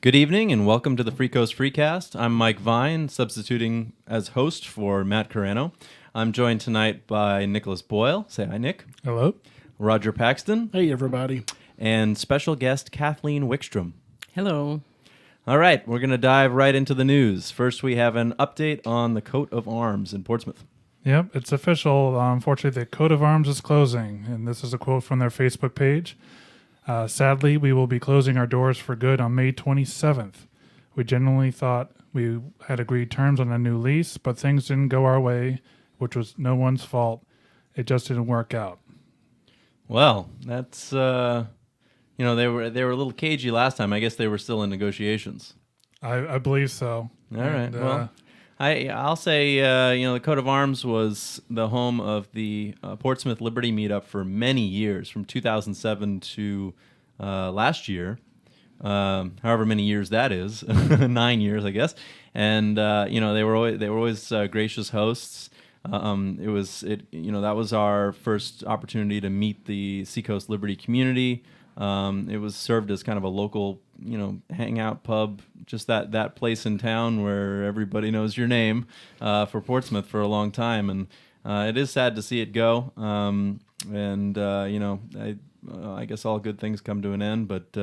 Good evening and welcome to the Freecoast Freecast. I'm Mike Vine, substituting as host for Matt Carano. I'm joined tonight by Nicholas Boyle. Say hi, Nick. Hello. Roger Paxton. Hey, everybody. And special guest Kathleen Wickstrom. Hello. All right, we're going to dive right into the news. First, we have an update on the coat of arms in Portsmouth. Yep, it's official. Unfortunately, the coat of arms is closing, and this is a quote from their Facebook page. Sadly, we will be closing our doors for good on May 27th. We genuinely thought we had agreed terms on a new lease, but things didn't go our way, which was no one's fault. It just didn't work out. Well, that's they were a little cagey last time. I guess they were still in negotiations. I believe so. All right. Well, I'll say the coat of arms was the home of the Portsmouth Liberty meetup for many years, from 2007 to last year, however many years that is, 9 years, I guess. And they were always gracious hosts. That was our first opportunity to meet the Seacoast Liberty community. It was served as kind of a local, hangout pub, just that place in town where everybody knows your name for Portsmouth for a long time. And it is sad to see it go. I guess all good things come to an end, but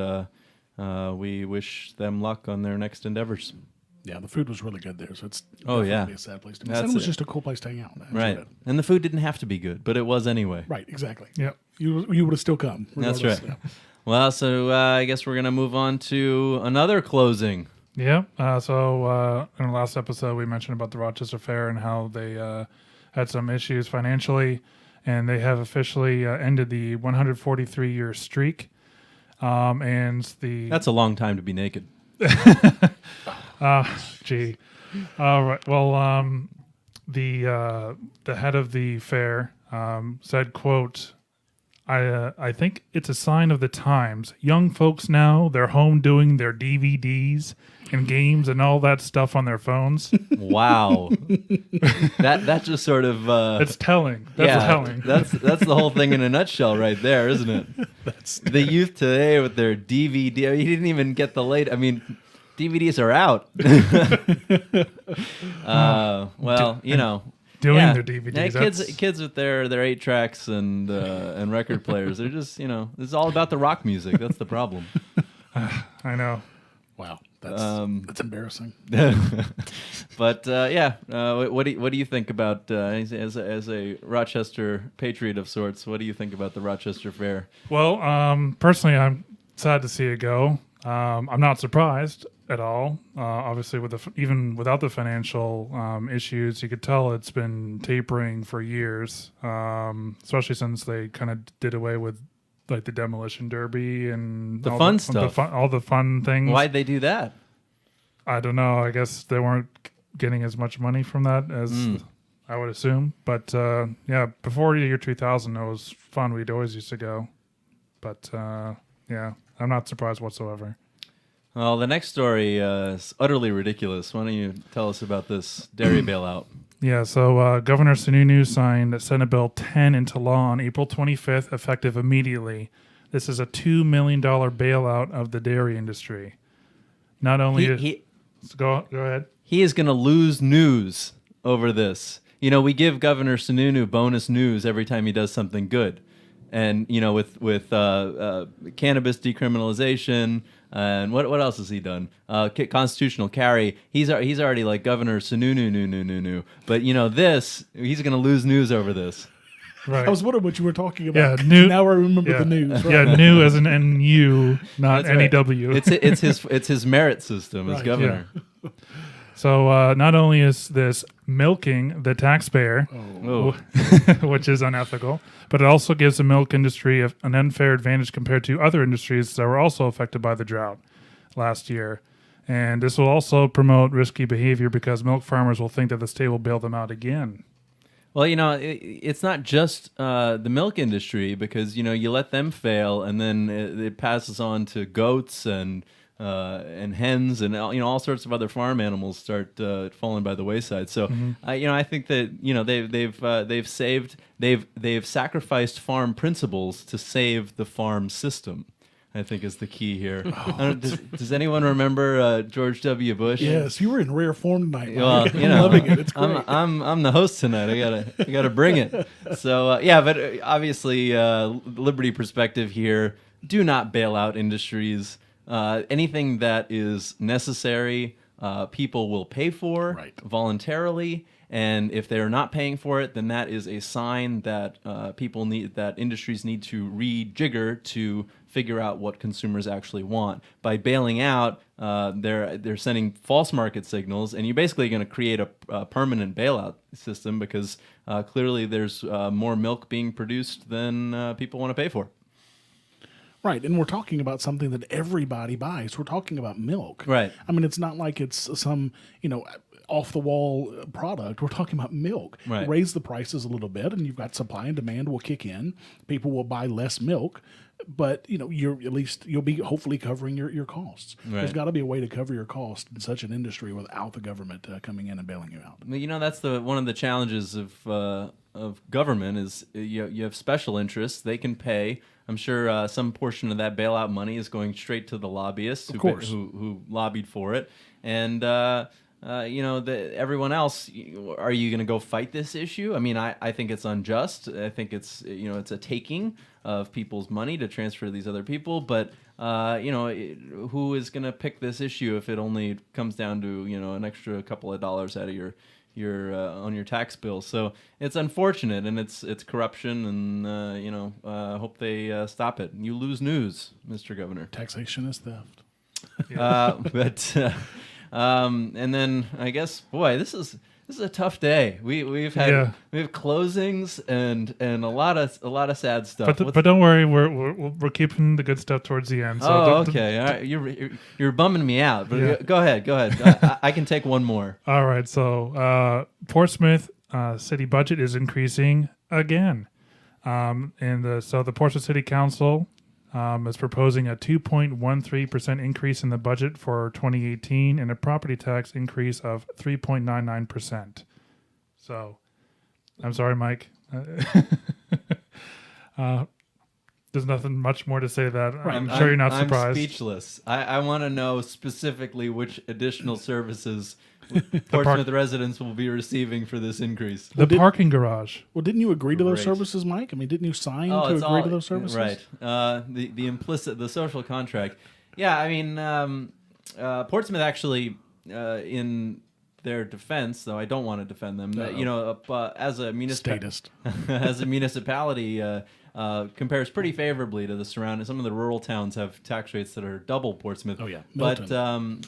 we wish them luck on their next endeavors. Yeah, the food was really good there, so it's definitely a sad place to miss. And it was just a cool place to hang out. Right. And the food didn't have to be good, but it was anyway. Right, exactly. Yep. You would have still come. That's right. Yeah. Well, so I guess we're going to move on to another closing. Yep. So in the last episode, we mentioned about the Rochester Fair and how they had some issues financially, and they have officially ended the 143-year streak. That's a long time to be naked. Gee. All right. Well, the head of the fair said, quote, I think it's a sign of the times. Young folks now, they're home doing their DVDs and games and all that stuff on their phones. Wow. that just sort of it's telling. That's telling. That's the whole thing in a nutshell right there, isn't it? That's the youth today with their DVD. You didn't even get the late. I mean, DVDs are out. Doing their DVDs. Yeah, kids with their 8-tracks and record players. They're just, it's all about the rock music. That's the problem. I know. Wow, that's embarrassing. But what do you think about as a Rochester patriot of sorts? What do you think about the Rochester Fair? Well, personally, I'm sad to see it go. I'm not surprised at all. Obviously, even without the financial issues, you could tell it's been tapering for years, especially since they kind of did away with like the demolition derby and the fun stuff, all the fun things. Why'd they do that? I don't know. I guess they weren't getting as much money from that as I would assume. But before the year 2000, it was fun. We'd always used to go. But I'm not surprised whatsoever. Well, the next story is utterly ridiculous. Why don't you tell us about this Derry Bailout? Yeah, so Governor Sununu signed Senate Bill 10 into law on April 25th, effective immediately. This is a $2 million bailout of the dairy industry. Not only... Go ahead. He is going to lose news over this. We give Governor Sununu bonus news every time he does something good. And, with cannabis decriminalization... and what else has he done? Constitutional carry. He's already like Governor Sununu. But this, he's going to lose news over this. Right. I was wondering what you were talking about. Yeah, new. Now I remember the news. Right? Yeah, new as an NU, not NEW. Right. It's his merit system as governor. Yeah. So not only is this milking the taxpayer, which is unethical, but it also gives the milk industry an unfair advantage compared to other industries that were also affected by the drought last year. And this will also promote risky behavior because milk farmers will think that the state will bail them out again. Well, it's not just the milk industry because, you let them fail and then it passes on to goats and hens and all sorts of other farm animals start falling by the wayside. So I think that they've sacrificed farm principles to save the farm system. I think is the key here. Does anyone remember George W. Bush? Yes, you were in rare form tonight. Well, I'm loving it. It's great. I'm the host tonight. I gotta bring it. So but obviously, liberty perspective here. Do not bail out industries. Anything that is necessary, people will pay for voluntarily. And if they're not paying for it, then that is a sign that industries need to rejigger to figure out what consumers actually want. By bailing out, they're sending false market signals, and you're basically going to create a permanent bailout system because clearly there's more milk being produced than people want to pay for. Right, and we're talking about something that everybody buys. We're talking about milk. Right. I mean, it's not like it's some, off-the-wall product. We're talking about milk. Right. Raise the prices a little bit, and you've got supply and demand will kick in. People will buy less milk, but, you'll be hopefully covering your costs. Right. There's got to be a way to cover your costs in such an industry without the government coming in and bailing you out. Well, that's one of the challenges of government is you have special interests. They can pay. I'm sure some portion of that bailout money is going straight to the lobbyists who lobbied for it. And, everyone else, are you going to go fight this issue? I mean, I think it's unjust. I think it's, it's a taking of people's money to transfer to these other people. But, who is going to pick this issue if it only comes down to, an extra couple of dollars out of your on your tax bill? So it's unfortunate, and it's corruption, and hope they stop it. You lose news, Mr. Governor. Taxation is theft. And then I guess, boy, this is a tough day. We have closings and a lot of sad stuff. But don't worry, we're keeping the good stuff towards the end. So okay. All right. You're bumming me out. But go ahead. I can take one more. All right. So Portsmouth city budget is increasing again, so the Portsmouth City Council is proposing a 2.13% increase in the budget for 2018 and a property tax increase of 3.99%. So, I'm sorry, Mike. There's nothing much more to say to that. Right. I'm sure you're not surprised. I'm speechless. I want to know specifically which additional services Portsmouth residents will be receiving for this increase. The parking garage. Well, didn't you agree to those services, Mike? I mean, didn't you sign to agree to those services? Right. The social contract. Yeah, I mean, Portsmouth actually, in their defense, though I don't want to defend them, as a as a municipality, compares pretty favorably to the surrounding. Some of the rural towns have tax rates that are double Portsmouth. Oh yeah, Milton. But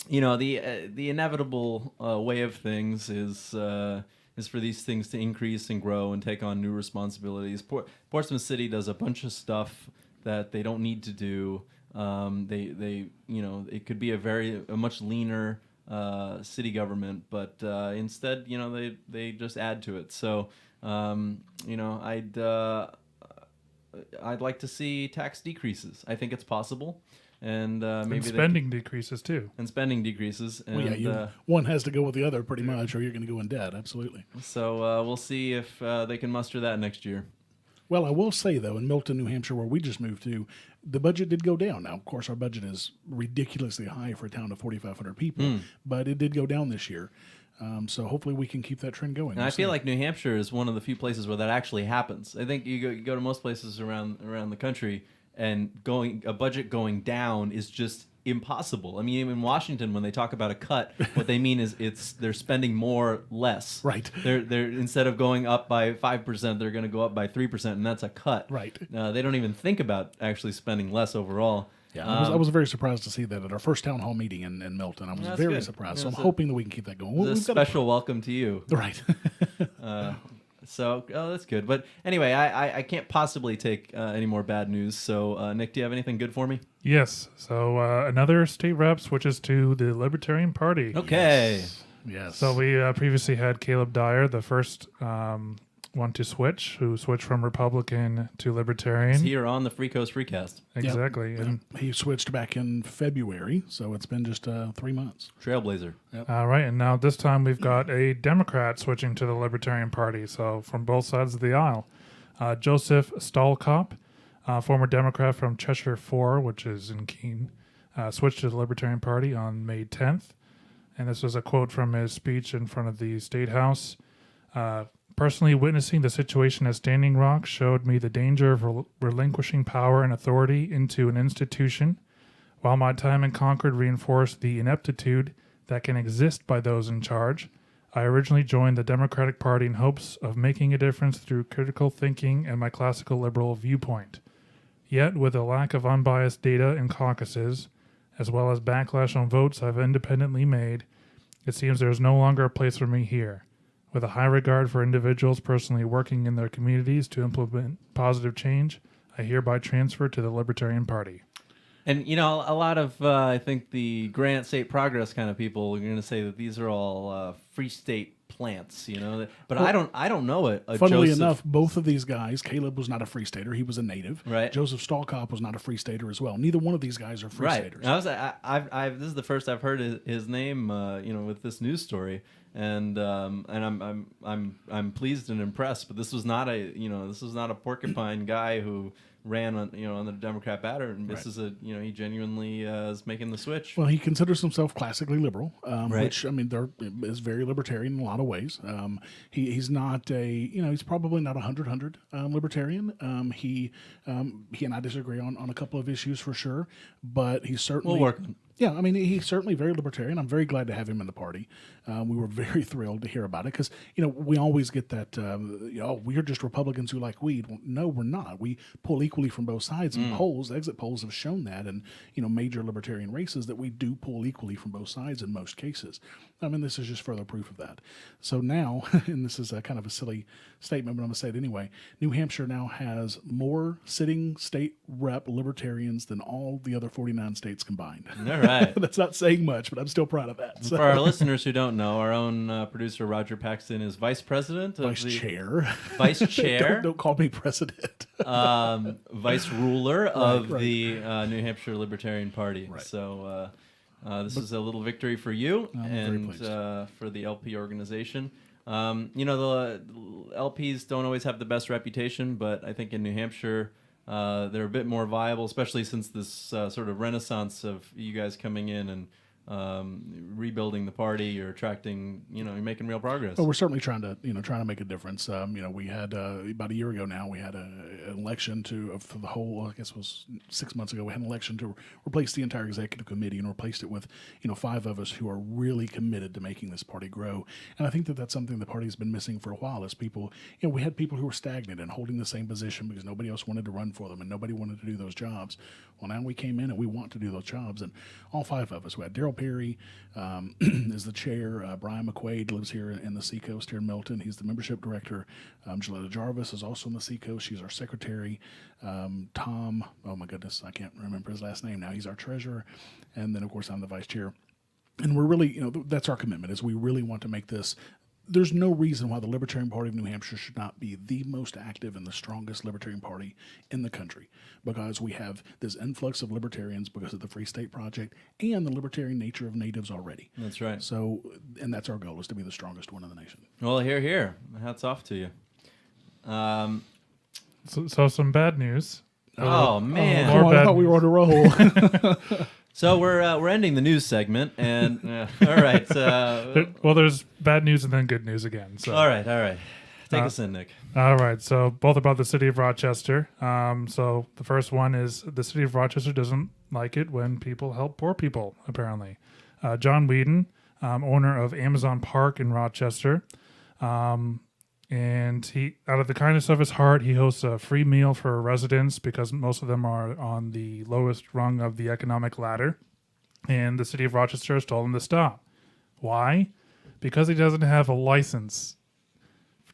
the inevitable way of things is for these things to increase and grow and take on new responsibilities. Portsmouth City does a bunch of stuff that they don't need to do. It could be a much leaner city government, but instead, they just add to it. So, I'd like to see tax decreases. I think it's possible. And maybe spending decreases too. And spending decreases. And, one has to go with the other pretty much, or you're going to go in debt. Absolutely. So we'll see if they can muster that next year. Well, I will say, though, in Milton, New Hampshire, where we just moved to, the budget did go down. Now, of course, our budget is ridiculously high for a town of 4,500 people, but it did go down this year. So hopefully we can keep that trend going. And I feel like New Hampshire is one of the few places where that actually happens. I think you go to most places around the country, and a budget going down is just impossible. I mean, even in Washington, when they talk about a cut, what they mean is they're spending more less. Right. They're instead of going up by 5%, they're going to go up by 3%, and that's a cut. Right. They don't even think about actually spending less overall. Yeah, I was very surprised to see that at our first town hall meeting in Milton. I was very surprised. So I'm hoping that we can keep that going. It's a special welcome to you. Right. So that's good. But anyway, I can't possibly take any more bad news. So, Nick, do you have anything good for me? Yes. So another state rep switches to the Libertarian Party. Okay. Yes. So we previously had Caleb Dyer, the first one to switch, who switched from Republican to Libertarian. He's here on the Freecoast Freecast. Exactly. Yep. And he switched back in February, so it's been just 3 months. Trailblazer. Yep. All right, and now this time we've got a Democrat switching to the Libertarian Party, so from both sides of the aisle. Joseph Stahlkopf former Democrat from Cheshire 4, which is in Keene, switched to the Libertarian Party on May 10th. And this was a quote from his speech in front of the State House. Personally witnessing the situation at Standing Rock showed me the danger of relinquishing power and authority into an institution, while my time in Concord reinforced the ineptitude that can exist by those in charge. I originally joined the Democratic Party in hopes of making a difference through critical thinking and my classical liberal viewpoint. Yet, with a lack of unbiased data in caucuses, as well as backlash on votes I've independently made, it seems there is no longer a place for me here. With a high regard for individuals personally working in their communities to implement positive change, I hereby transfer to the Libertarian Party. And, you know, a lot of, I think, the Granite State Progress kind of people are going to say that these are all Free State plants, you know. But well, I don't know it. Funnily enough, both of these guys, Caleb was not a Free Stater. He was a native. Right. Joseph Stalkop was not a Free Stater as well. Neither one of these guys are Free Staters. This is the first I've heard his name, you know, with this news story. And I'm pleased and impressed. But this was not a porcupine guy who ran on the Democrat banner, and this is he genuinely is making the switch. Well, he considers himself classically liberal, right. Which I mean, there is very libertarian in a lot of ways. He's not he's probably not 100 libertarian. He and I disagree on a couple of issues for sure, but he's certainly we'll work. Yeah, I mean, he's certainly very libertarian. I'm very glad to have him in the party. We were very thrilled to hear about it because, we always get that, we're just Republicans who like weed. Well, no, we're not. We pull equally from both sides. And polls, exit polls have shown that, and, major libertarian races that we do pull equally from both sides in most cases. I mean, this is just further proof of that. So now, and this is a kind of a silly statement, but I'm going to say it anyway, New Hampshire now has more sitting state rep libertarians than all the other 49 states combined. All right. That's not saying much, but I'm still proud of that. So. For our listeners who don't know, our own producer Roger Paxton is vice president, vice chair. Don't call me president. Vice ruler of right. the New Hampshire Libertarian Party. Right. So this is a little victory for you and for the LP organization. The LPs don't always have the best reputation, but I think in New Hampshire they're a bit more viable, especially since this sort of renaissance of you guys coming in and rebuilding the party. You're attracting, you're making real progress. Well, we're certainly trying to make a difference. We had about a year ago now, we had an election for the whole, I guess it was 6 months ago, we had an election to replace the entire executive committee and replaced it with, 5 of us who are really committed to making this party grow. And I think that that's something the party's been missing for a while is people, we had people who were stagnant and holding the same position because nobody else wanted to run for them and nobody wanted to do those jobs. Well, now we came in and we want to do those jobs. And all 5 of us, we had Daryl Perry is the chair. Brian McQuaid lives here in the Seacoast here in Milton. He's the membership director. Gilletta Jarvis is also in the Seacoast. She's our secretary. Tom, oh my goodness, I can't remember his last name now. He's our treasurer. And then, of course, I'm the vice chair. And we're really, that's our commitment is we really want to make this. There's no reason why the Libertarian Party of New Hampshire should not be the most active and the strongest Libertarian Party in the country because we have this influx of libertarians because of the Free State Project and the libertarian nature of natives already. That's right. So, and that's our goal is to be the strongest one in the nation. Well, here. Hats off to you. So some bad news. Oh, man. I thought we were on a roll. So we're ending the news segment, and all right. There's bad news and then good news again. So all right. Take us in, Nick. All right. So both about the city of Rochester. So the first one is the city of Rochester doesn't like it when people help poor people. Apparently, John Whedon, owner of Amazon Park in Rochester, and he, out of the kindness of his heart, he hosts a free meal for residents because most of them are on the lowest rung of the economic ladder. And the city of Rochester has told him to stop. Why? Because he doesn't have a license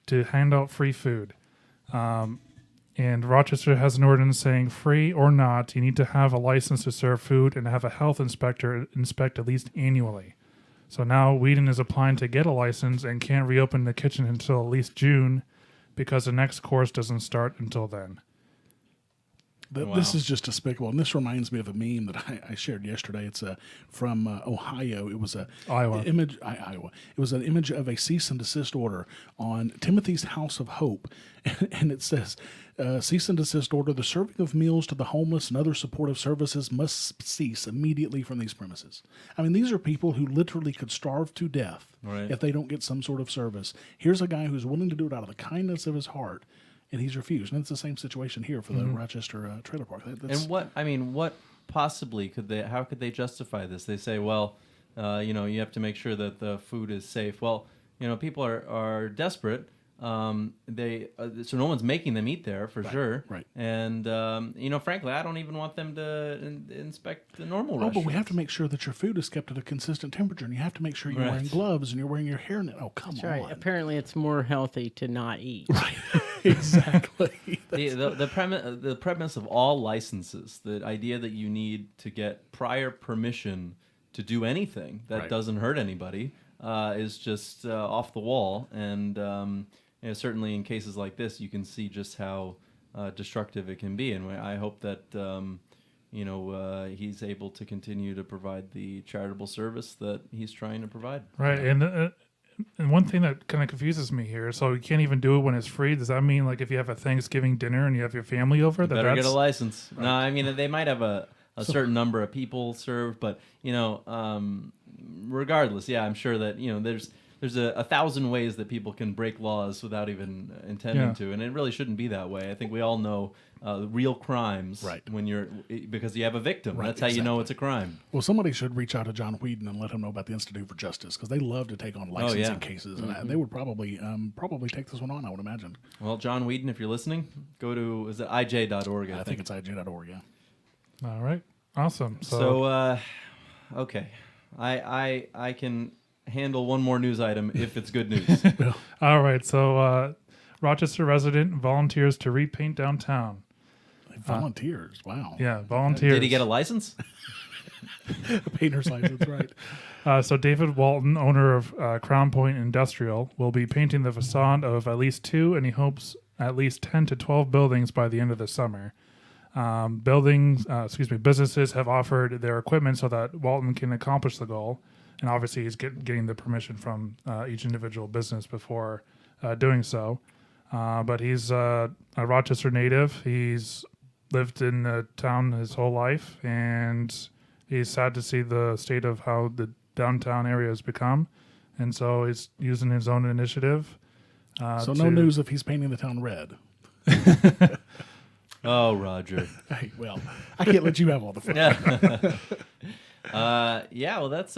to hand out free food. And Rochester has an ordinance saying, free or not, you need to have a license to serve food and have a health inspector inspect at least annually. So now Whedon is applying to get a license and can't reopen the kitchen until at least June because the next course doesn't start until then. This is just despicable. And this reminds me of a meme that I shared yesterday. It's from Ohio. It was Iowa. Iowa. It was an image of a cease and desist order on Timothy's House of Hope. And it says, cease and desist order, the serving of meals to the homeless and other supportive services must cease immediately from these premises. I mean, these are people who literally could starve to death if they don't get some sort of service. Here's a guy who's willing to do it out of the kindness of his heart, and he's refused. And it's the same situation here for the Rochester trailer park. And what possibly how could they justify this? They say, well, you have to make sure that the food is safe. Well, people are desperate. So no one's making them eat there for sure. Right. And frankly, I don't even want them to inspect the normal restaurants. But we have to make sure that your food is kept at a consistent temperature, and you have to make sure you're wearing gloves and you're wearing your hairnet. Oh, come on. Right. Apparently, it's more healthy to not eat. Right. Exactly. The premise of all licenses, the idea that you need to get prior permission to do anything that doesn't hurt anybody, is just off the wall. And certainly in cases like this, you can see just how destructive it can be. And I hope that he's able to continue to provide the charitable service that he's trying to provide. Right. And one thing that kind of confuses me here, so you can't even do it when it's free. Does that mean like if you have a Thanksgiving dinner and you have your family over, better get a license? Right. No, I mean they might have a certain number of people served, but regardless, I'm sure that there's a 1,000 ways that people can break laws without even intending to, and it really shouldn't be that way. I think we all know real crimes because you have a victim. Right, that's how you know it's a crime. Well, somebody should reach out to John Whedon and let him know about the Institute for Justice, because they love to take on licensing cases, and they would probably take this one on, I would imagine. Well, John Whedon, if you're listening, go to ij.org. I think it's ij.org. Yeah. All right. Awesome. So okay, I can handle one more news item if it's good news. All right. So Rochester resident volunteers to repaint downtown. Volunteers. Wow. Yeah, volunteers. Did he get a license? A painter's license, right. So David Walton, owner of Crown Point Industrial, will be painting the facade of at least 2, and he hopes at least 10 to 12 buildings by the end of the summer. Businesses have offered their equipment so that Walton can accomplish the goal. And obviously he's getting the permission from each individual business before doing so. But he's a Rochester native. He's lived in the town his whole life, and he's sad to see the state of how the downtown area has become. And so he's using his own initiative. So no news if he's painting the town red. Oh, Roger. Hey, well, I can't let you have all the fun. Well, that's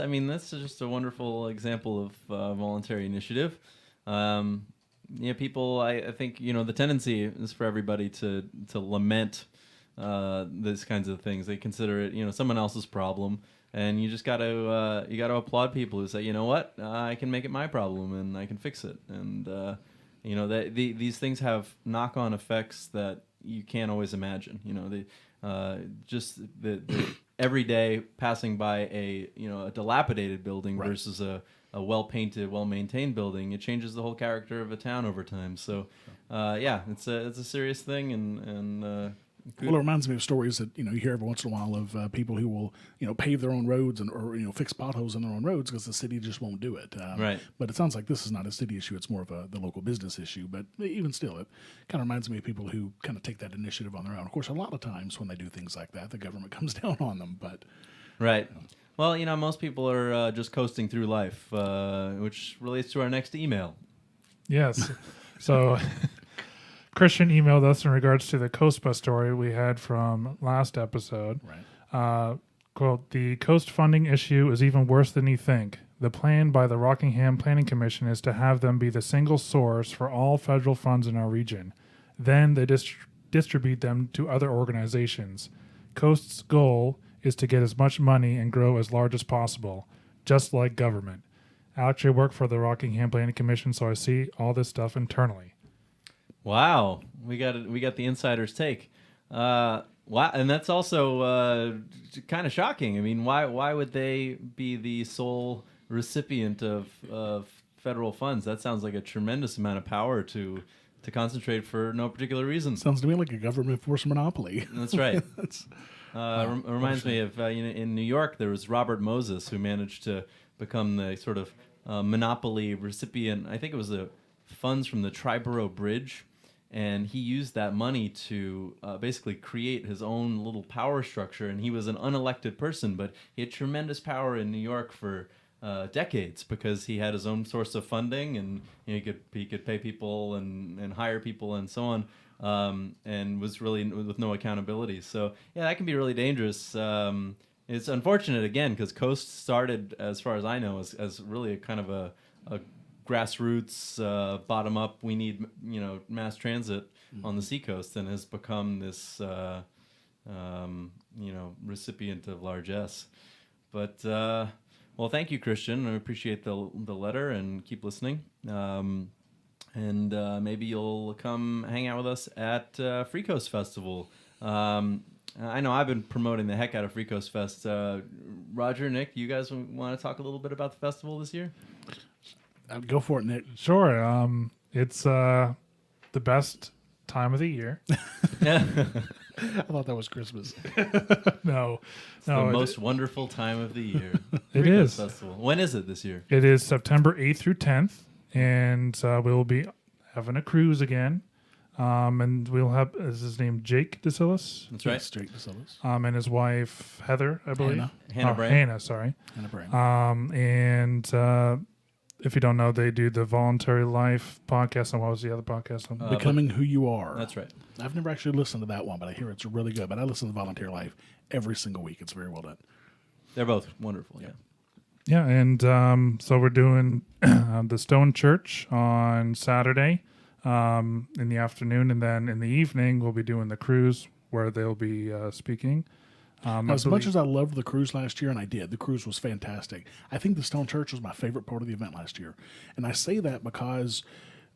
just a wonderful example of voluntary initiative. People, I think, the tendency is for everybody to lament these kinds of things. They consider it, someone else's problem, and you just got to applaud people who say, you know what, I can make it my problem and I can fix it. And these things have knock-on effects that you can't always imagine. The every day passing by a dilapidated building versus a well-painted, well-maintained building, it changes the whole character of a town over time. So, it's a serious thing, and well, it reminds me of stories that you hear every once in a while of people who will pave their own roads or fix potholes in their own roads because the city just won't do it. Right. But it sounds like this is not a city issue; it's more of the local business issue. But even still, it kind of reminds me of people who kind of take that initiative on their own. Of course, a lot of times when they do things like that, the government comes down on them. But right. Well, most people are just coasting through life, which relates to our next email. Yes. So Christian emailed us in regards to the Coast Bus story we had from last episode. Right. Quote, the coast funding issue is even worse than you think. The plan by the Rockingham Planning Commission is to have them be the single source for all federal funds in our region. Then they distribute them to other organizations. Coast's goal is to get as much money and grow as large as possible, just like government. I actually work for the Rockingham Planning Commission, so I see all this stuff internally. Wow, we got the insider's take. Wow, and that's also kind of shocking. I mean, why would they be the sole recipient of federal funds? That sounds like a tremendous amount of power to to concentrate for no particular reason. Sounds to me like a government forced monopoly. That's right. That's, Reminds me of in New York there was Robert Moses who managed to become the sort of monopoly recipient. I think it was the funds from the Triborough Bridge, and he used that money to basically create his own little power structure. And he was an unelected person, but he had tremendous power in New York for decades because he had his own source of funding, and he could pay people and hire people and so on. And was really with no accountability. So yeah, that can be really dangerous. It's unfortunate again because Coast started, as far as I know, as really a kind of a grassroots, bottom up. We need mass transit on the seacoast, and has become this recipient of largesse. But well, thank you, Christian. I appreciate the letter, and keep listening. And maybe you'll come hang out with us at Freecoast Festival. I know I've been promoting the heck out of Freecoast Fest. Roger, Nick, you guys want to talk a little bit about the festival this year? Go for it, Nick. Sure. It's the best time of the year. I thought that was Christmas. No, It's the most wonderful time of the year. It Freecoast is. Festival. When is it this year? It is September 8th through 10th, and we'll be having a cruise again. And we'll have, is his name Jake DeSillis? That's right. Straight to Silas. And his wife Heather, I believe. Hannah. Hannah, sorry. Hannah Brand. And if you don't know, they do the Voluntary Life podcast. And what was the other podcast? Becoming Who You Are. That's right. I've never actually listened to that one, but I hear it's really good. But I listen to Volunteer Life every single week. It's very well done. They're both wonderful. Yeah. Yeah, and so we're doing the Stone Church on Saturday in the afternoon, and then in the evening we'll be doing the cruise where they'll be speaking. As much as I loved the cruise last year, and I did, the cruise was fantastic. I think the Stone Church was my favorite part of the event last year, and I say that because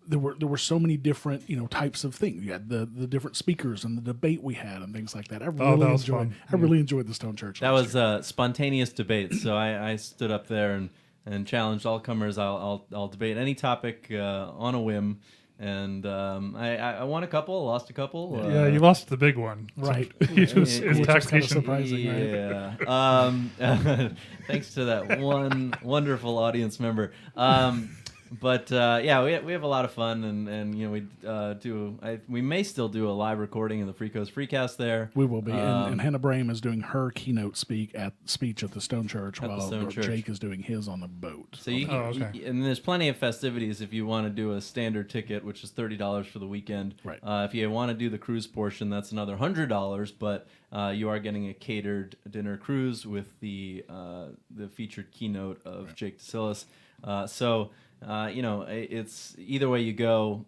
there were so many different types of things. You had the different speakers and the debate we had and things like that. I really enjoyed the Stone Church. That was spontaneous debate. So I stood up there and challenged all comers. I'll debate any topic on a whim. And I won a couple, lost a couple. Yeah, you lost the big one, right? His taxation. Surprising, yeah. Right? Thanks to that one wonderful audience member. But yeah, we have a lot of fun, and we may still do a live recording of the Freecoast Freecast there. We will be, and Hannah Brame is doing her keynote speech at the Stone Church, while Jake is doing his on the boat. So and there's plenty of festivities if you want to do a standard ticket, which is $30 for the weekend. Right. If you want to do the cruise portion, that's another $100, but you are getting a catered dinner cruise with the featured keynote of Jake DeSillis. It's either way you go,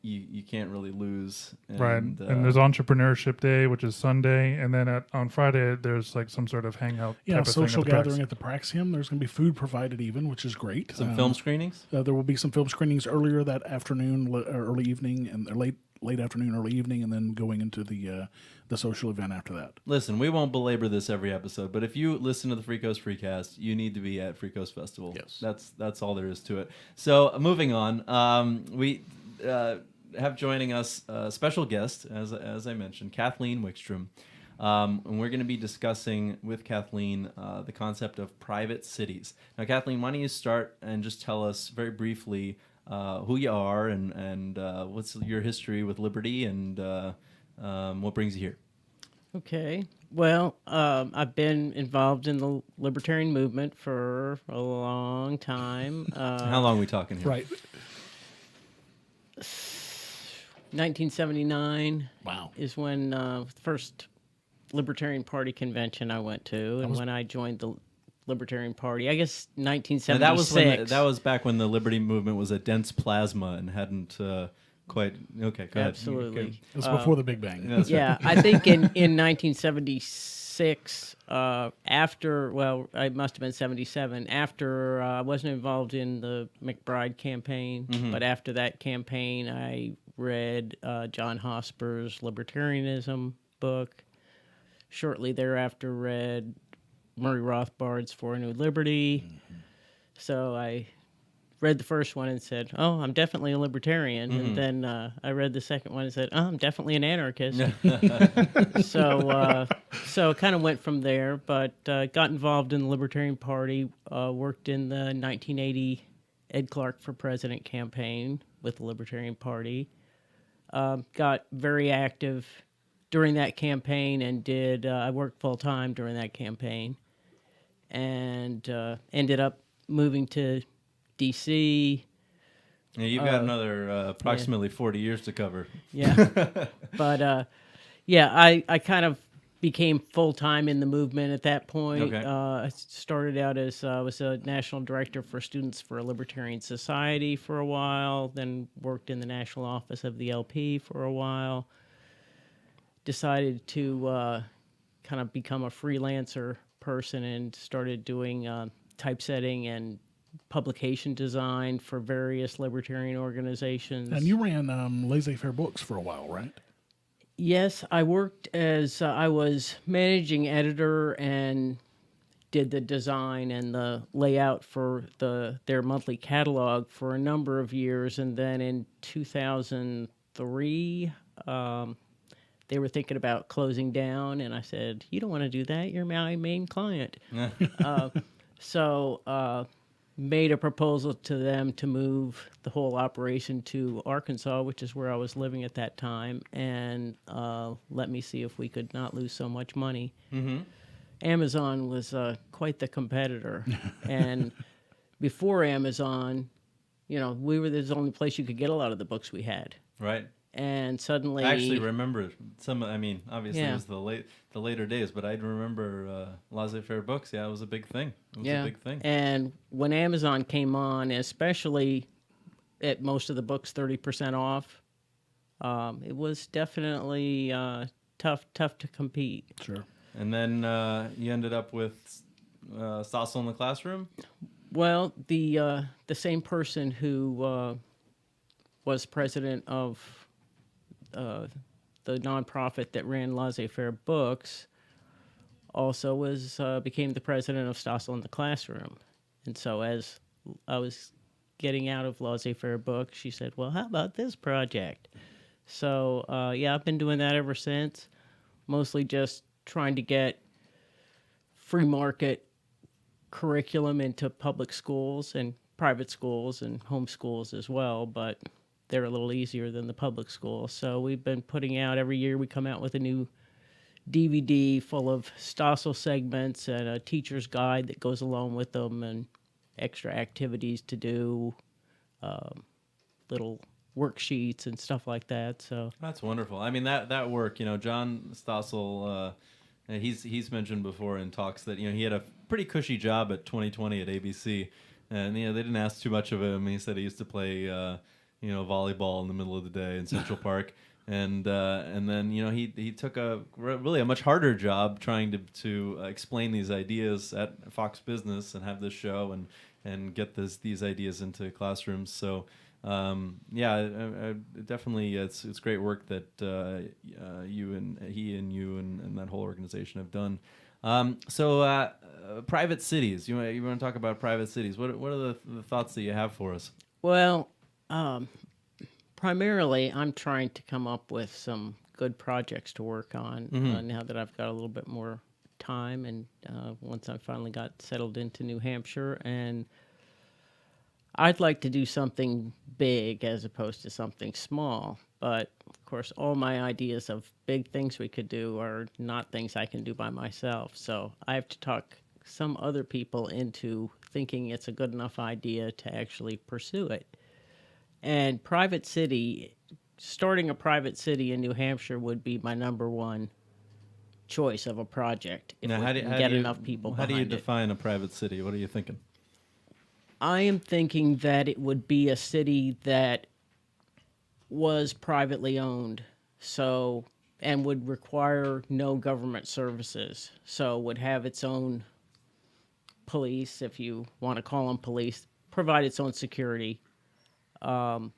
you can't really lose. Right. And there's Entrepreneurship Day, which is Sunday, and then on Friday there's like some sort of hangout. Yeah, social gathering at the Praxium. There's going to be food provided even, which is great. Some film screenings. There will be some film screenings earlier that afternoon, early evening, and late afternoon, early evening, and then going into the social event after that. Listen, we won't belabor this every episode, but if you listen to the Freecoast Freecast, you need to be at Freecoast Festival. Yes. That's all there is to it. So moving on, we have joining us a special guest, as I mentioned, Kathleen Wickstrom. And we're going to be discussing with Kathleen the concept of private cities. Now, Kathleen, why don't you start and just tell us very briefly who you are and what's your history with liberty and what brings you here? Okay. Well, I've been involved in the libertarian movement for a long time. How long are we talking here? Right. 1979 Wow. is when the first Libertarian Party convention I went to, and when I joined the Libertarian Party, I guess 1976. That was back when the Liberty movement was a dense plasma and hadn't quite. Okay, go Absolutely. ahead. It was before the Big Bang. Yeah, I think in 1976, after, well, it must have been 77, after I wasn't involved in the McBride campaign, but after that campaign, I read John Hosper's Libertarianism book. Shortly thereafter, read Murray Rothbard's For a New Liberty. So I read the first one and said, "Oh, I'm definitely a libertarian," and then I read the second one and said, "Oh, I'm definitely an anarchist." So kind of went from there, but got involved in the Libertarian Party. Worked in the 1980 Ed Clark for President campaign with the Libertarian Party. Got very active during that campaign and did. I worked full time during that campaign, and ended up moving to DC. Yeah, you've got another approximately 40 years to cover. Yeah. But I kind of became full time in the movement at that point. Okay. I started out as I was a national director for Students for a Libertarian Society for a while, then worked in the national office of the LP for a while. Decided to kind of become a freelancer person and started doing typesetting and publication design for various libertarian organizations. And you ran Laissez-Faire Books for a while, right? Yes, I worked as I was managing editor and did the design and the layout for their monthly catalog for a number of years, and then in 2003 they were thinking about closing down, and I said, "You don't want to do that. You're my main client." So made a proposal to them to move the whole operation to Arkansas, which is where I was living at that time, and let me see if we could not lose so much money. Mm-hmm. Amazon was quite the competitor, and before Amazon, we were the only place you could get a lot of the books we had. Right. And suddenly, I actually remember some. I mean, obviously Yeah. it was the later days, but I remember Laissez-Faire Books. Yeah, it was a big thing. It was a big thing. And when Amazon came on, especially at most of the books 30% off, it was definitely tough to compete. Sure. And then you ended up with Stossel in the Classroom. Well, the same person who was president of the nonprofit that ran Laissez-Faire Books also became the president of Stossel in the Classroom. And so as I was getting out of Laissez-Faire Books, she said, "Well, how about this project?" So, I've been doing that ever since, mostly just trying to get free market curriculum into public schools and private schools and home schools as well, but they're a little easier than the public schools. So we've been putting out, every year we come out with a new DVD full of Stossel segments and a teacher's guide that goes along with them and extra activities to do, little worksheets and stuff like that. So That's wonderful. I mean, that work, John Stossel, he's mentioned before in talks that, he had a pretty cushy job at 2020 at ABC, and, they didn't ask too much of him. He said he used to play, volleyball in the middle of the day in Central Park. And then, he took really a much harder job trying to explain these ideas at Fox Business and have this show and get these ideas into classrooms. So, definitely, it's great work that you and you and that whole organization have done. So, private cities. You want to talk about private cities? What are the thoughts that you have for us? Well, primarily, I'm trying to come up with some good projects to work on now that I've got a little bit more time, and once I finally got settled into New Hampshire. And I'd like to do something big as opposed to something small. But, of course, all my ideas of big things we could do are not things I can do by myself. So I have to talk some other people into thinking it's a good enough idea to actually pursue it. And starting a private city in New Hampshire would be my number one choice of a project if we can get enough people behind it. How do you define a private city? What are you thinking? I am thinking that it would be a city that was privately owned, and would require no government services. So would have its own police, if you want to call them police, provide its own security. There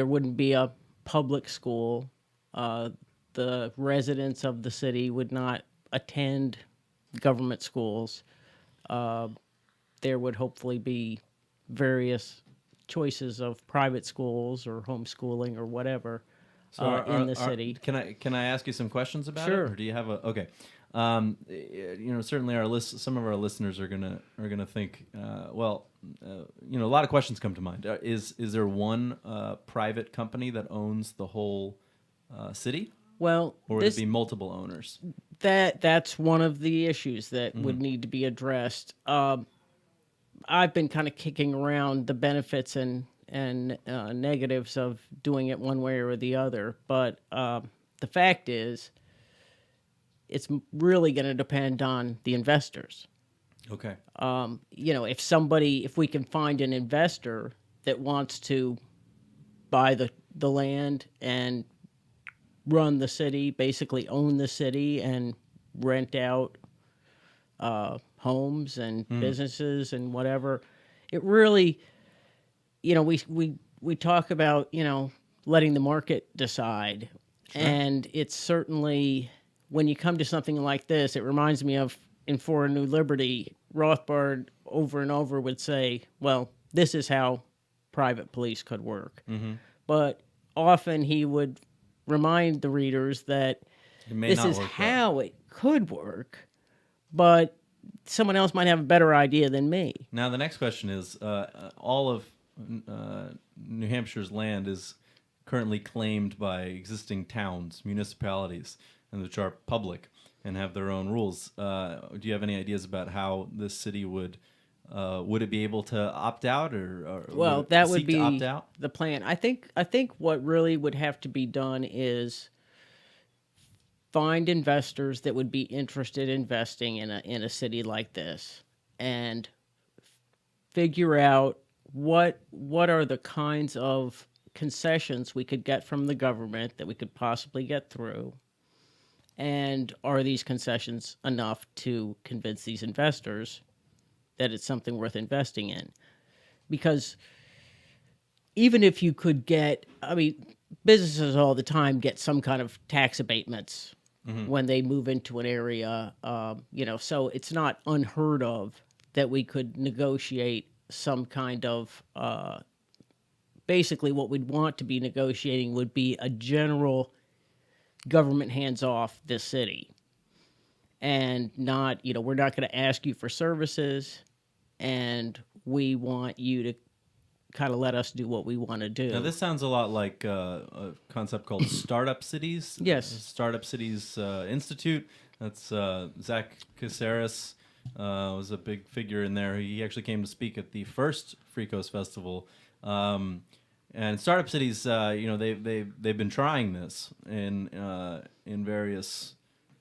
wouldn't be a public school. The residents of the city would not attend government schools. there would hopefully be various choices of private schools or homeschooling or whatever in the city. Can I ask you some questions about Sure. it, or do you have a okay? Certainly some of our listeners are gonna think, a lot of questions come to mind. Is there one private company that owns the whole city, Well, or would it be multiple owners? that's one of the issues that would need to be addressed. I've been kind of kicking around the benefits and negatives of doing it one way or the other, but the fact is, it's really going to depend on the investors. Okay. If we can find an investor that wants to buy the land and run the city, basically own the city and rent out homes and businesses and whatever, it really, we talk about, letting the market decide. Sure. And it's certainly, when you come to something like this, it reminds me of in For a New Liberty, Rothbard over and over would say, well, this is how private police could work. Mm-hmm. But often he would remind the readers that this is how it could work, but someone else might have a better idea than me. Now, the next question is, all of New Hampshire's land is currently claimed by existing towns, municipalities, and which are public and have their own rules. Do you have any ideas about how this city would it be able to opt out, or well, that would be opt out? The plan. I think what really would have to be done is find investors that would be interested in investing in a city like this, and figure out what are the kinds of concessions we could get from the government that we could possibly get through. And are these concessions enough to convince these investors that it's something worth investing in? Because even if you could get, businesses all the time get some kind of tax abatements when they move into an area, so it's not unheard of that we could negotiate some kind of, basically what we'd want to be negotiating would be a general government hands off this city, and not, we're not going to ask you for services, and we want you to kind of let us do what we want to do. Now, this sounds a lot like a concept called Startup Cities. Yes. Startup Cities Institute. That's Zach Caceres was a big figure in there. He actually came to speak at the first Freecoast Festival. And Startup Cities, they've been trying this in various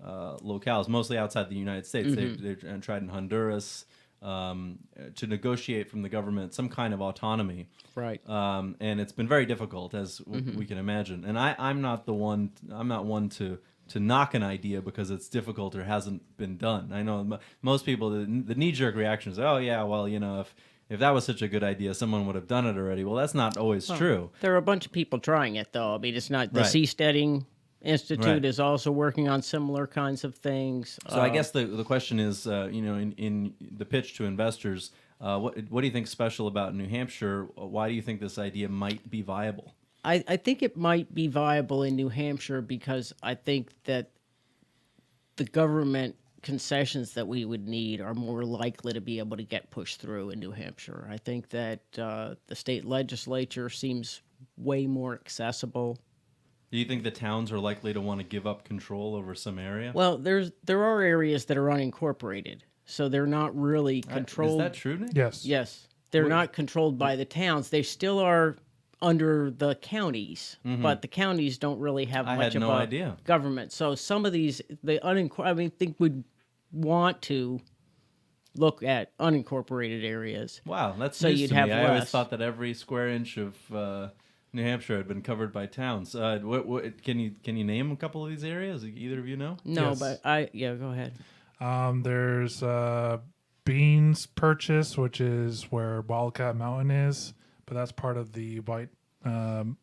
locales, mostly outside the United States. Mm-hmm. They've tried in Honduras to negotiate from the government some kind of autonomy. Right. And it's been very difficult, as we can imagine. And I'm not one to knock an idea because it's difficult or hasn't been done. I know most people, the knee-jerk reaction is, oh yeah, well, if that was such a good idea, someone would have done it already. Well, that's not always true. There are a bunch of people trying it, though. It's not the Seasteading Institute is also working on similar kinds of things. So I guess the question is, in the pitch to investors, what do you think is special about New Hampshire? Why do you think this idea might be viable? I think it might be viable in New Hampshire because I think that the government concessions that we would need are more likely to be able to get pushed through in New Hampshire. I think that the state legislature seems way more accessible. Do you think the towns are likely to want to give up control over some area? Well, there are areas that are unincorporated, so they're not really controlled. Is that true, Nick? Yes. Yes. They're not controlled by the towns. They still are under the counties, but the counties don't really have much of a government. So some of these, I think we'd want to look at unincorporated areas. Wow, that's so news you'd to have me. less. I always thought that every square inch of New Hampshire had been covered by towns. What can you name a couple of these areas? Either of you know? No, yes. But go ahead. There's Beans Purchase, which is where Wildcat Mountain is, but that's part of the White Mountain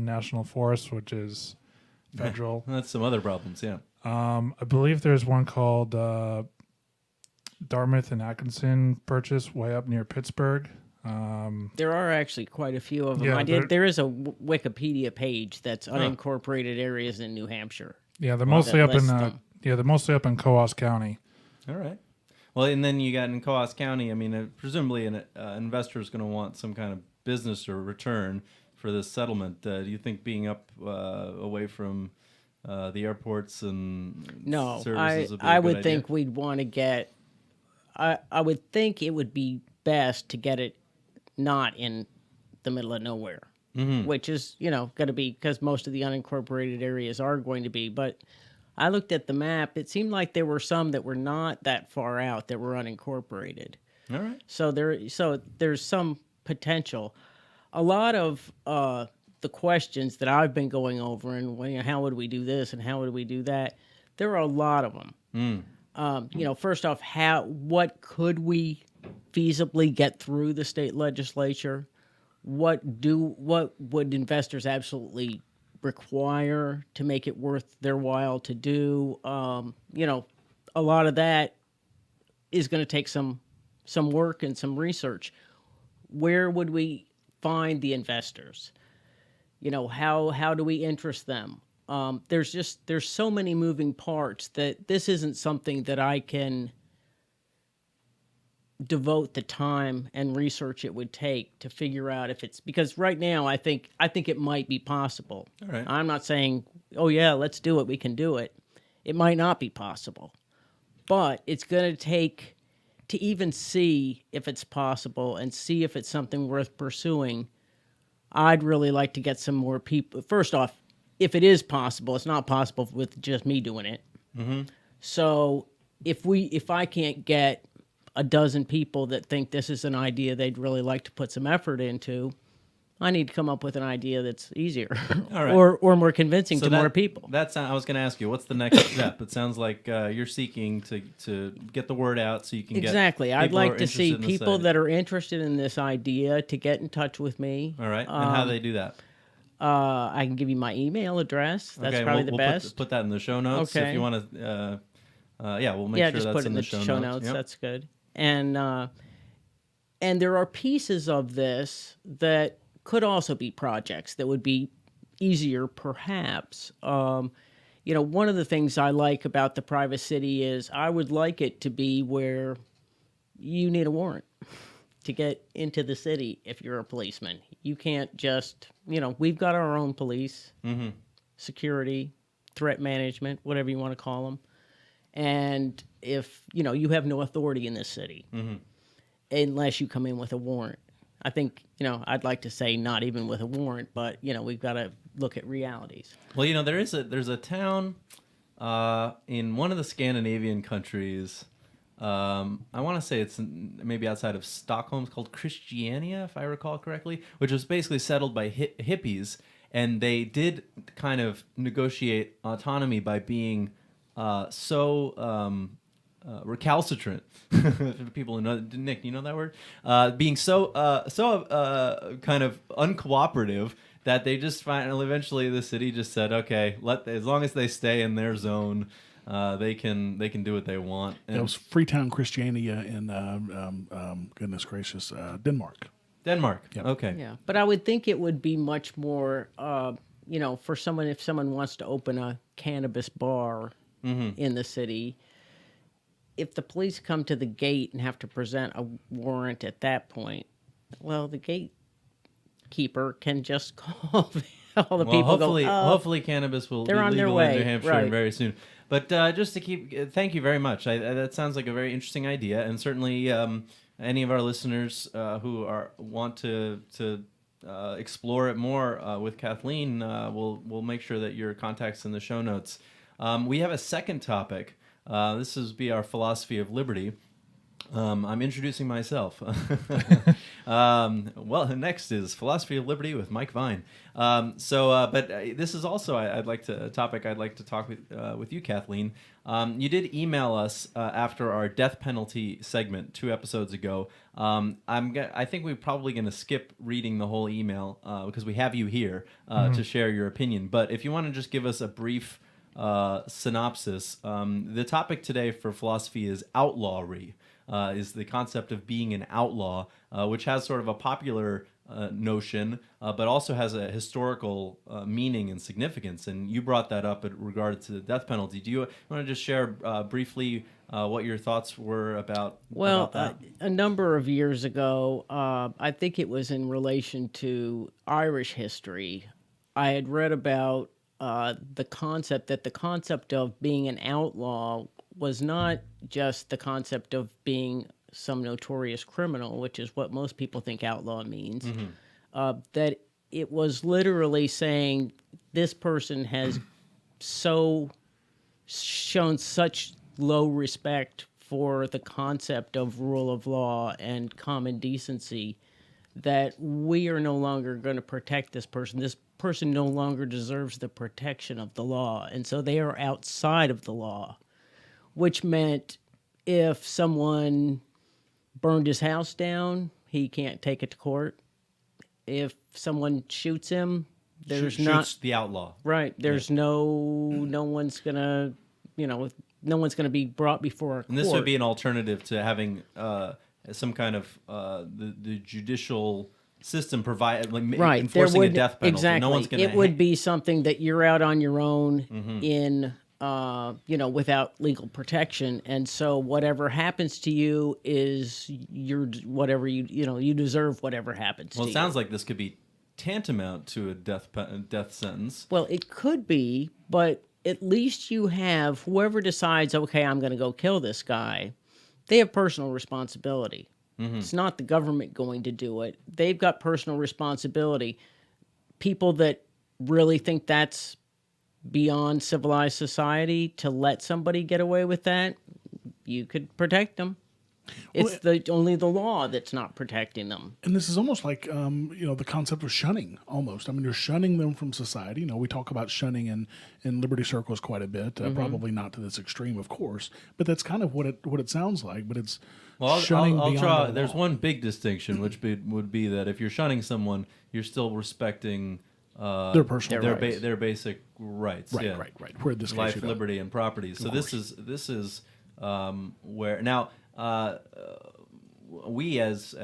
National Forest, which is federal. That's some other problems, yeah. I believe there's one called Dartmouth and Atkinson purchase way up near Pittsburgh. There are actually quite a few of them. Yeah, There is a Wikipedia page that's unincorporated areas in New Hampshire. Yeah, they're mostly up in lists them. they're mostly up in Coos County. All right. Well, and then you got in Coos County. I mean, presumably an investor is going to want some kind of business or return for this settlement. Do you think being up away from the airports and No, services would be a I good would idea? think we'd want to get. I would think it would be best to get it not in the middle of nowhere, which is going to be because most of the unincorporated areas are going to be. But I looked at the map; it seemed like there were some that were not that far out that were unincorporated. All right. So there's some potential. A lot of the questions that I've been going over and how would we do this and how would we do that, there are a lot of them. First off, what could we feasibly get through the state legislature? What would investors absolutely require to make it worth their while to do? A lot of that is going to take some work and some research. Where would we find the investors? How do we interest them? There's so many moving parts that this isn't something that I can devote the time and research it would take to figure out if it's, because right now I think it might be possible. All right. I'm not saying, oh yeah, let's do it, we can do it. It might not be possible, but it's going to take to even see if it's possible and see if it's something worth pursuing. I'd really like to get some more people. First off, if it is possible, it's not possible with just me doing it. So if I can't get a dozen people that think this is an idea they'd really like to put some effort into, I need to come up with an idea that's easier All right. or more convincing to that- more people. I was going to ask you, what's the next step? It sounds like you're seeking to get the word out so you can Exactly. get I'd people who are like to see interested in the people site. that are interested in this idea to get in touch with me. All right. And how do they do that? I can give you my email address. That's Okay, probably we'll the best. Put that in the show notes if Okay. you want to. We'll make sure just that's put it in the show notes. Yep. That's good. And there are pieces of this that could also be projects that would be easier, perhaps. One of the things I like about the private city is I would like it to be where you need a warrant to get into the city if you're a policeman. You can't just, we've got our own police, security, threat management, whatever you want to call them. And if, you have no authority in this city unless you come in with a warrant. I think, I'd like to say not even with a warrant, but, we've got to look at realities. Well, there's a town in one of the Scandinavian countries. I want to say it's maybe outside of Stockholm. It's called Christiania, if I recall correctly, which was basically settled by hippies, and they did kind of negotiate autonomy by being recalcitrant. People who know, Nick, you know that word? Being so kind of uncooperative that they just eventually the city just said, okay, as long as they stay in their zone, they can do what they want. And It was Freetown Christiania in, goodness gracious, Denmark. Denmark. Yep. Okay. Yeah, but I would think it would be much more, for someone, if someone wants to open a cannabis bar in the city, if the police come to the gate and have to present a warrant at that point, well, the gatekeeper can just call all the people. Hopefully cannabis will be they're on their legal in way, New Hampshire right. very soon. But just to keep, thank you very much. That sounds like a very interesting idea, and certainly any of our listeners who want to explore it more with Kathleen, we'll make sure that your contact's in the show notes. We have a second topic. This is our philosophy of liberty. I'm introducing myself. Next is Philosophy of Liberty with Mike Vine. But this is also a topic I'd like to talk with you, Kathleen. You did email us after our death penalty segment 2 episodes ago. I think we're probably going to skip reading the whole email because we have you here to share your opinion. But if you want to just give us a brief synopsis, the topic today for philosophy is outlawry. is the concept of being an outlaw, which has sort of a popular notion, but also has a historical meaning and significance. And you brought that up in regard to the death penalty. Do you want to just share briefly what your thoughts were about that? A number of years ago, I think it was in relation to Irish history, I had read about the concept of being an outlaw was not just the concept of being some notorious criminal, which is what most people think outlaw means, that it was literally saying this person has shown such low respect for the concept of rule of law and common decency that we are no longer going to protect this person. This person no longer deserves the protection of the law, and so they are outside of the law, which meant if someone burned his house down, he can't take it to court. If someone shoots him, shoots the outlaw. Right. There's no one's gonna, no one's gonna be brought before a court. And this would be an alternative to having some kind of the judicial system provide enforcing a death penalty. Exactly. No one's gonna it would be something that you're out on your own in without legal protection, and so whatever happens to you is you deserve whatever happens to you. Well, it sounds like this could be tantamount to a death sentence. Well, it could be, but at least you have whoever decides, okay, I'm going to go kill this guy, they have personal responsibility. It's not the government going to do it. They've got personal responsibility. People that really think that's beyond civilized society to let somebody get away with that, you could protect them. It's only the law that's not protecting them. And this is almost like, the concept of shunning, almost. I mean, you're shunning them from society. We talk about shunning in liberty circles quite a bit, probably not to this extreme, of course, but that's kind of what it sounds like, but it's shunning I'll beyond draw. the There's law. one big distinction, which would be that if you're shunning someone, you're still respecting their personal rights. their basic rights. Right, yeah. right. Where this case Life, you don't. liberty, and property. So this is where now we as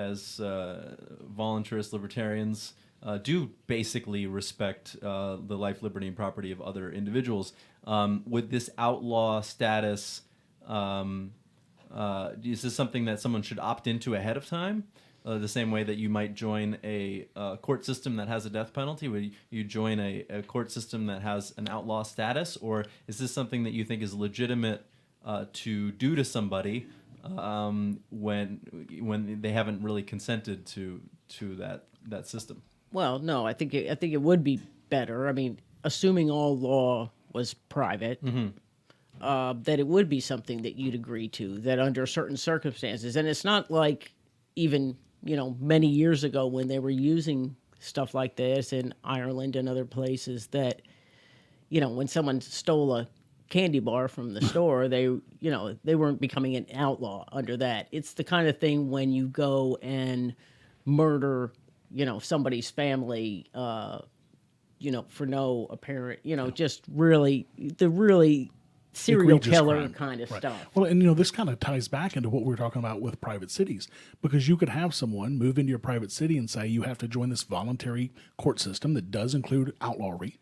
voluntarist libertarians do basically respect the life, liberty, and property of other individuals. With this outlaw status, is this something that someone should opt into ahead of time? The same way that you might join a court system that has a death penalty, would you join a court system that has an outlaw status? Or is this something that you think is legitimate to do to somebody when they haven't really consented to that system? Well, no, I think it would be better. I mean, assuming all law was private, that it would be something that you'd agree to, that under certain circumstances. And it's not like even many years ago when they were using stuff like this in Ireland and other places that, when someone stole a candy bar from the store, they weren't becoming an outlaw under that. It's the kind of thing when you go and murder, somebody's family, for no apparent, just really serial Egregious killer crime. kind of Right. stuff. Well, and this kind of ties back into what we were talking about with private cities, because you could have someone move into your private city and say you have to join this voluntary court system that does include outlawry,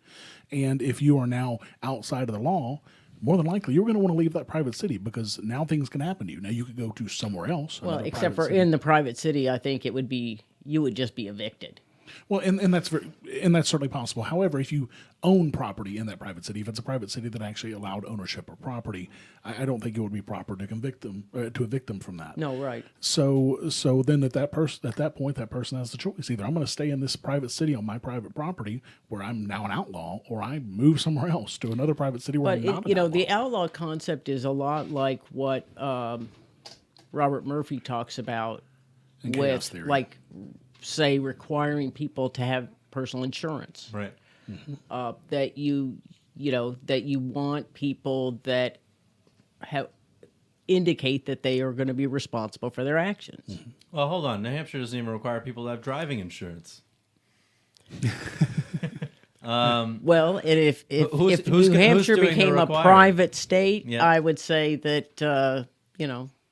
and if you are now outside of the law, more than likely you're going to want to leave that private city because now things can happen to you. Now you could go to somewhere else. Well, another except private for city. in the private city, I think you would just be evicted. Well, and that's certainly possible. However, if you own property in that private city, if it's a private city that actually allowed ownership of property, I don't think it would be proper to evict them from that. No, right. So then at that point, that person has the choice: either I'm going to stay in this private city on my private property where I'm now an outlaw, or I move somewhere else to another private city where But I'm not an outlaw. the outlaw concept is a lot like what Robert Murphy talks about In chaos with, theory. like, say, requiring people to have personal insurance. Right. That you want people that indicate that they are going to be responsible for their actions. Well, hold on. New Hampshire doesn't even require people to have driving insurance. Well, and if who's New Hampshire doing the became a requiring? private state, Yeah. I would say that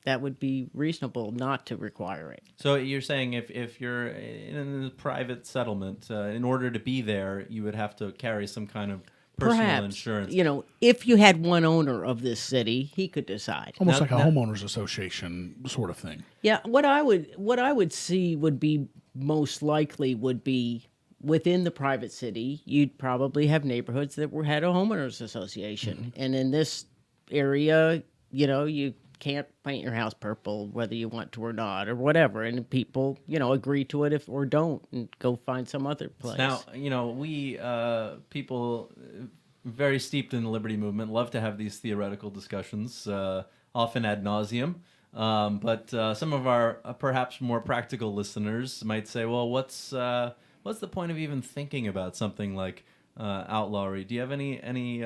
that would be reasonable not to require it. So you're saying if you're in a private settlement, in order to be there, you would have to carry some kind of personal Perhaps, insurance. if you had one owner of this city, he could decide. Almost like a homeowners association sort of thing. Yeah, what I would see would be most likely would be within the private city, you'd probably have neighborhoods that had a homeowners association. And in this area, you can't paint your house purple whether you want to or not or whatever. And people, agree to it or don't and go find some other place. Now, we people very steeped in the liberty movement love to have these theoretical discussions, often ad nauseum. But some of our perhaps more practical listeners might say, well, what's the point of even thinking about something like outlawry? Do you have any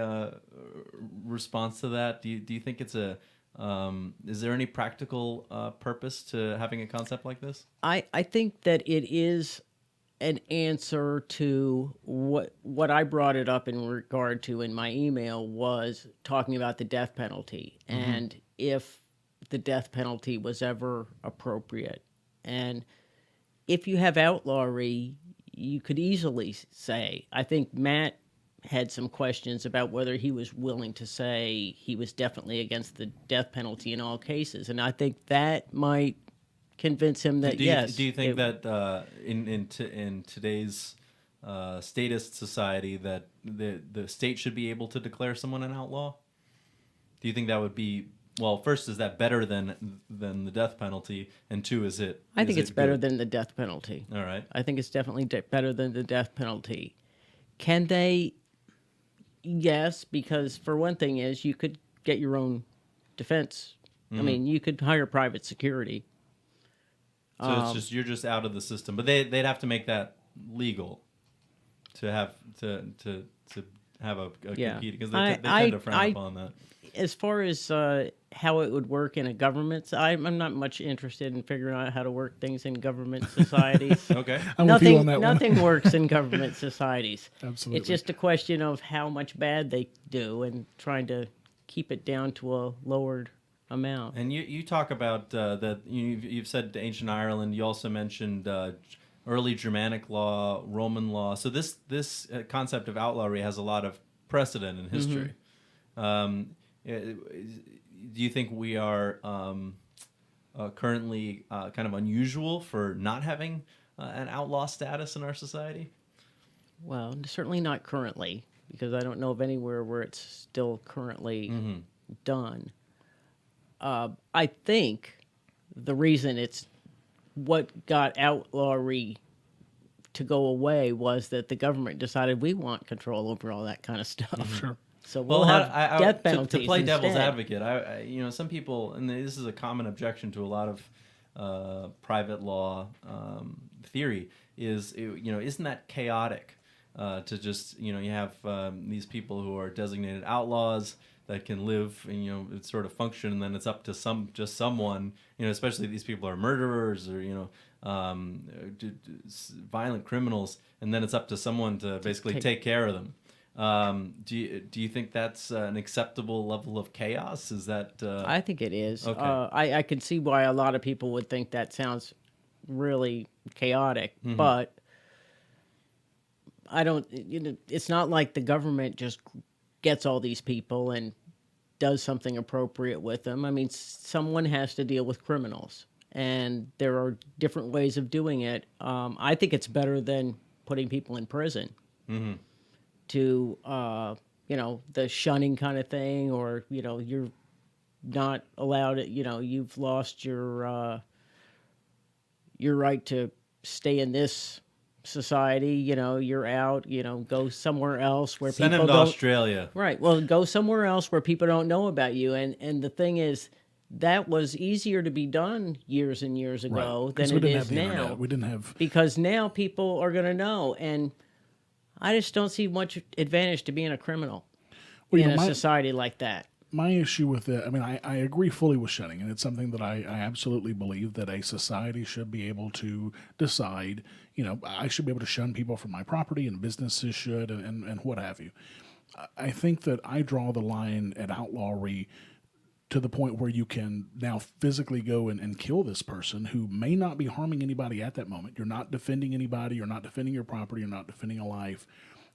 response to that? Do you think it's is there any practical purpose to having a concept like this? I think that it is an answer to what I brought it up in regard to in my email was talking about the death penalty and if the death penalty was ever appropriate. And if you have outlawry, you could easily say, I think Matt had some questions about whether he was willing to say he was definitely against the death penalty in all cases. And I think that might convince him that, yes. Do you think that in today's statist society that the state should be able to declare someone an outlaw? Do you think that would be... Well, first, is that better than the death penalty? And two, is it... I think it's better than the death penalty. All right. I think it's definitely better than the death penalty. Can they? Yes, because for one thing is you could get your own defense. I mean, you could hire private security. So it's just you're just out of the system. But they'd have to make that legal to have a compete, because they tend to frown upon that. As far as how it would work in a government, I'm not much interested in figuring out how to work things in government societies. Okay. I'm with you on that one. Nothing works in government societies. Absolutely. It's just a question of how much bad they do and trying to keep it down to a lowered amount. And you talk about that you've said ancient Ireland. You also mentioned early Germanic law, Roman law. So this concept of outlawry has a lot of precedent in history. Do you think we are currently kind of unusual for not having an outlaw status in our society? Well, certainly not currently, because I don't know of anywhere where it's still currently done. I think the reason it's what got outlawry to go away was that the government decided we want control over all that kind of stuff. Sure. So we'll have death penalties to play devil's instead. advocate, some people, and this is a common objection to a lot of private law theory, isn't that chaotic to just, you have these people who are designated outlaws that can live and, it's sort of function, and then it's up to someone, especially if these people are murderers or, violent criminals, and then it's up to someone to basically take care of them. Do you think that's an acceptable level of chaos? Is that? I think it is. Okay. I can see why a lot of people would think that sounds really chaotic, but I don't. It's not like the government just gets all these people and does something appropriate with them. I mean, someone has to deal with criminals, and there are different ways of doing it. I think it's better than putting people in prison. To the shunning kind of thing, or you're not allowed it. You've lost your right to stay in this society. You're out. Go somewhere else where Send people him to don't. Australia. Right. Well, go somewhere else where people don't know about you. And the thing is, that was easier to be done years and years ago than it is now. We didn't have, because now people are going to know. And I just don't see much advantage to being a criminal in a society like that. my issue with it, I mean, I agree fully with shunning, and it's something that I absolutely believe that a society should be able to decide, I should be able to shun people from my property, and businesses should, and what have you. I think that I draw the line at outlawry to the point where you can now physically go and kill this person who may not be harming anybody at that moment. You're not defending anybody. You're not defending your property. You're not defending a life.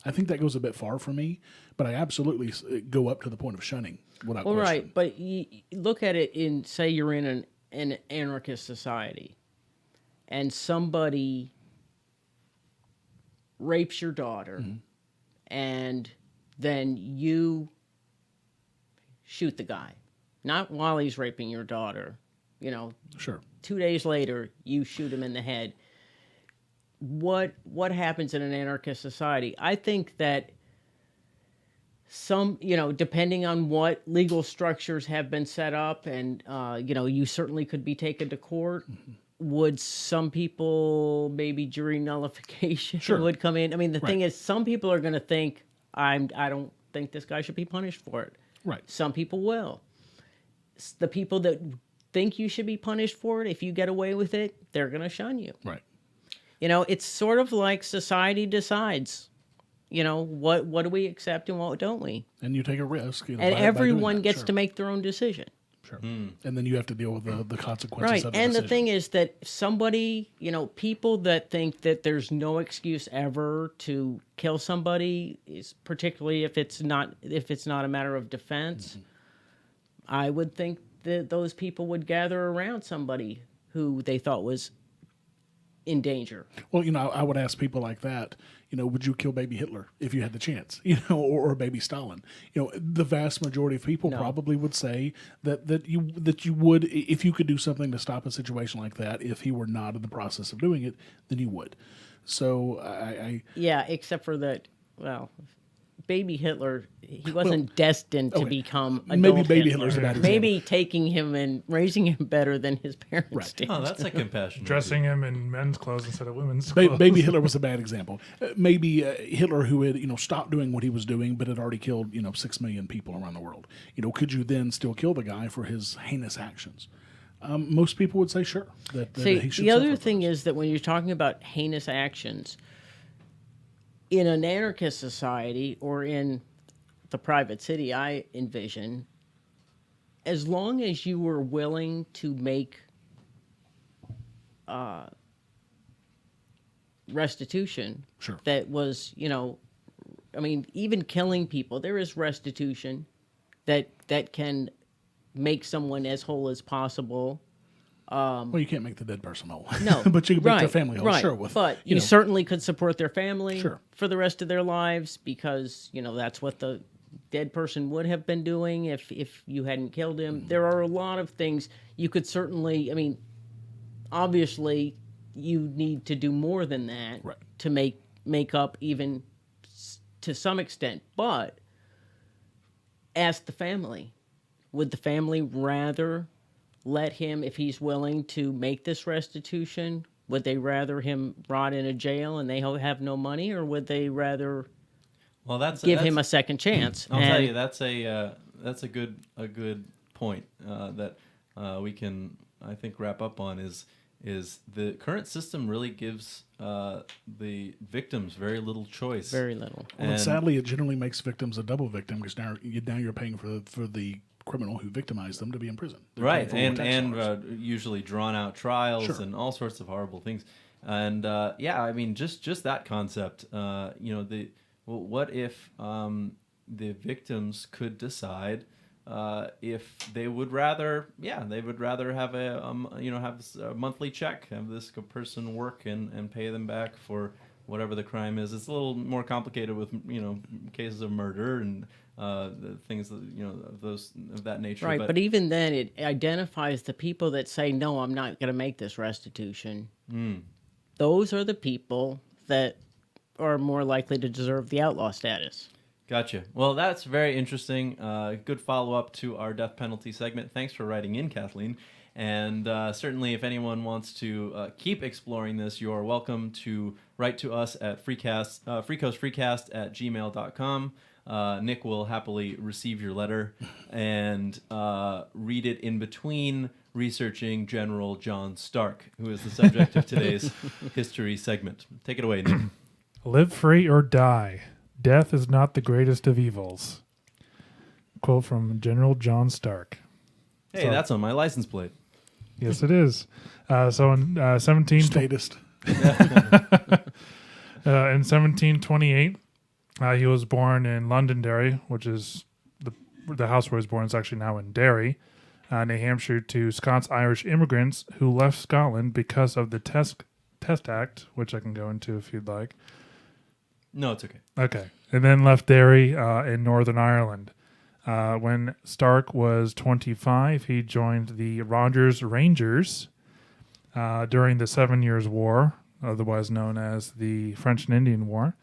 I think that goes a bit far for me, but I absolutely go up to the point of shunning without question. Right, but you look at it in, say you're in an anarchist society, and somebody rapes your daughter, and then you shoot the guy. Not while he's raping your daughter, Sure. 2 days later, you shoot him in the head. What happens in an anarchist society? I think that some, depending on what legal structures have been set up, and, you certainly could be taken to court. Would some people, maybe jury nullification would come in? I mean, the thing is, some people are going to think, I don't think this guy should be punished for it. Right. Some people will. The people that think you should be punished for it, if you get away with it, they're going to shun you. Right. It's sort of like society decides, what do we accept and what don't we? And you take a risk. And everyone gets to make their own decision. Sure. And then you have to deal with the consequences Right. of the And decision. the thing is that somebody, people that think that there's no excuse ever to kill somebody, is particularly if it's not a matter of defense, I would think that those people would gather around somebody who they thought was in danger. Well, I would ask people like that, would you kill baby Hitler if you had the chance, or baby Stalin? The vast majority of people probably would say that you would, if you could do something to stop a situation like that, if he were not in the process of doing it, then you would. So yeah, except for that, well, baby Hitler, he wasn't destined to become adult maybe baby Hitler. Hitler's a bad example. Maybe taking him and raising him better than his parents did. Oh, that's a compassionate. Dressing him in men's clothes instead of women's clothes. Baby Hitler was a bad example. Maybe Hitler, who had stopped doing what he was doing, but had already killed 6 million people around the world. Could you then still kill the guy for his heinous actions? Most people would say sure. That See, he should the other suffer thing for is that when you're talking about heinous actions, in an anarchist society or in the private city I envision, as long as you were willing to make restitution, Sure. that was, even killing people, there is restitution that can make someone as whole as possible. Well, you can't make the dead person whole. No, but you can make their family whole. Right. Sure, But you certainly could support their family Sure. for the rest of their lives, because that's what the dead person would have been doing if you hadn't killed him. There are a lot of things you could certainly. Obviously, you need to do more than that to make up even to some extent. But ask the family: would the family rather let him, if he's willing to make this restitution, would they rather him rot in a jail and they have no money, or would they rather give him a second chance? I'll tell you, that's a good point that we can, I think, wrap up on is the current system really gives the victims very little choice. Very little. Well, and sadly, it generally makes victims a double victim, because now you're paying for the criminal who victimized them to be in prison. Right, and usually drawn out trials Sure. and all sorts of horrible things. And just that concept. What if the victims could decide if they would rather have a monthly check, have this person work and pay them back for whatever the crime is. It's a little more complicated with cases of murder and things of that nature. Right, but even then, it identifies the people that say, "No, I'm not going to make this restitution." Those are the people that are more likely to deserve the outlaw status. Gotcha. Well, that's very interesting. Good follow-up to our death penalty segment. Thanks for writing in, Kathleen. And certainly, if anyone wants to keep exploring this, you are welcome to write to us at freecast@gmail.com. Nick will happily receive your letter and read it in between researching General John Stark, who is the subject of today's history segment. Take it away, Nick. Live free or die. Death is not the greatest of evils. Quote from General John Stark. Hey, So- that's on my license plate. Yes, it is. So in 'Statist. In 1728, he was born in Londonderry, which is the house where he was born is actually now in Derry, New Hampshire, to Scots-Irish immigrants who left Scotland because of the Test Act, which I can go into if you'd like. No, it's okay. Okay. And then left Derry in Northern Ireland. When Stark was 25, he joined the Rogers Rangers during the 7 Years' War, otherwise known as the French and Indian War.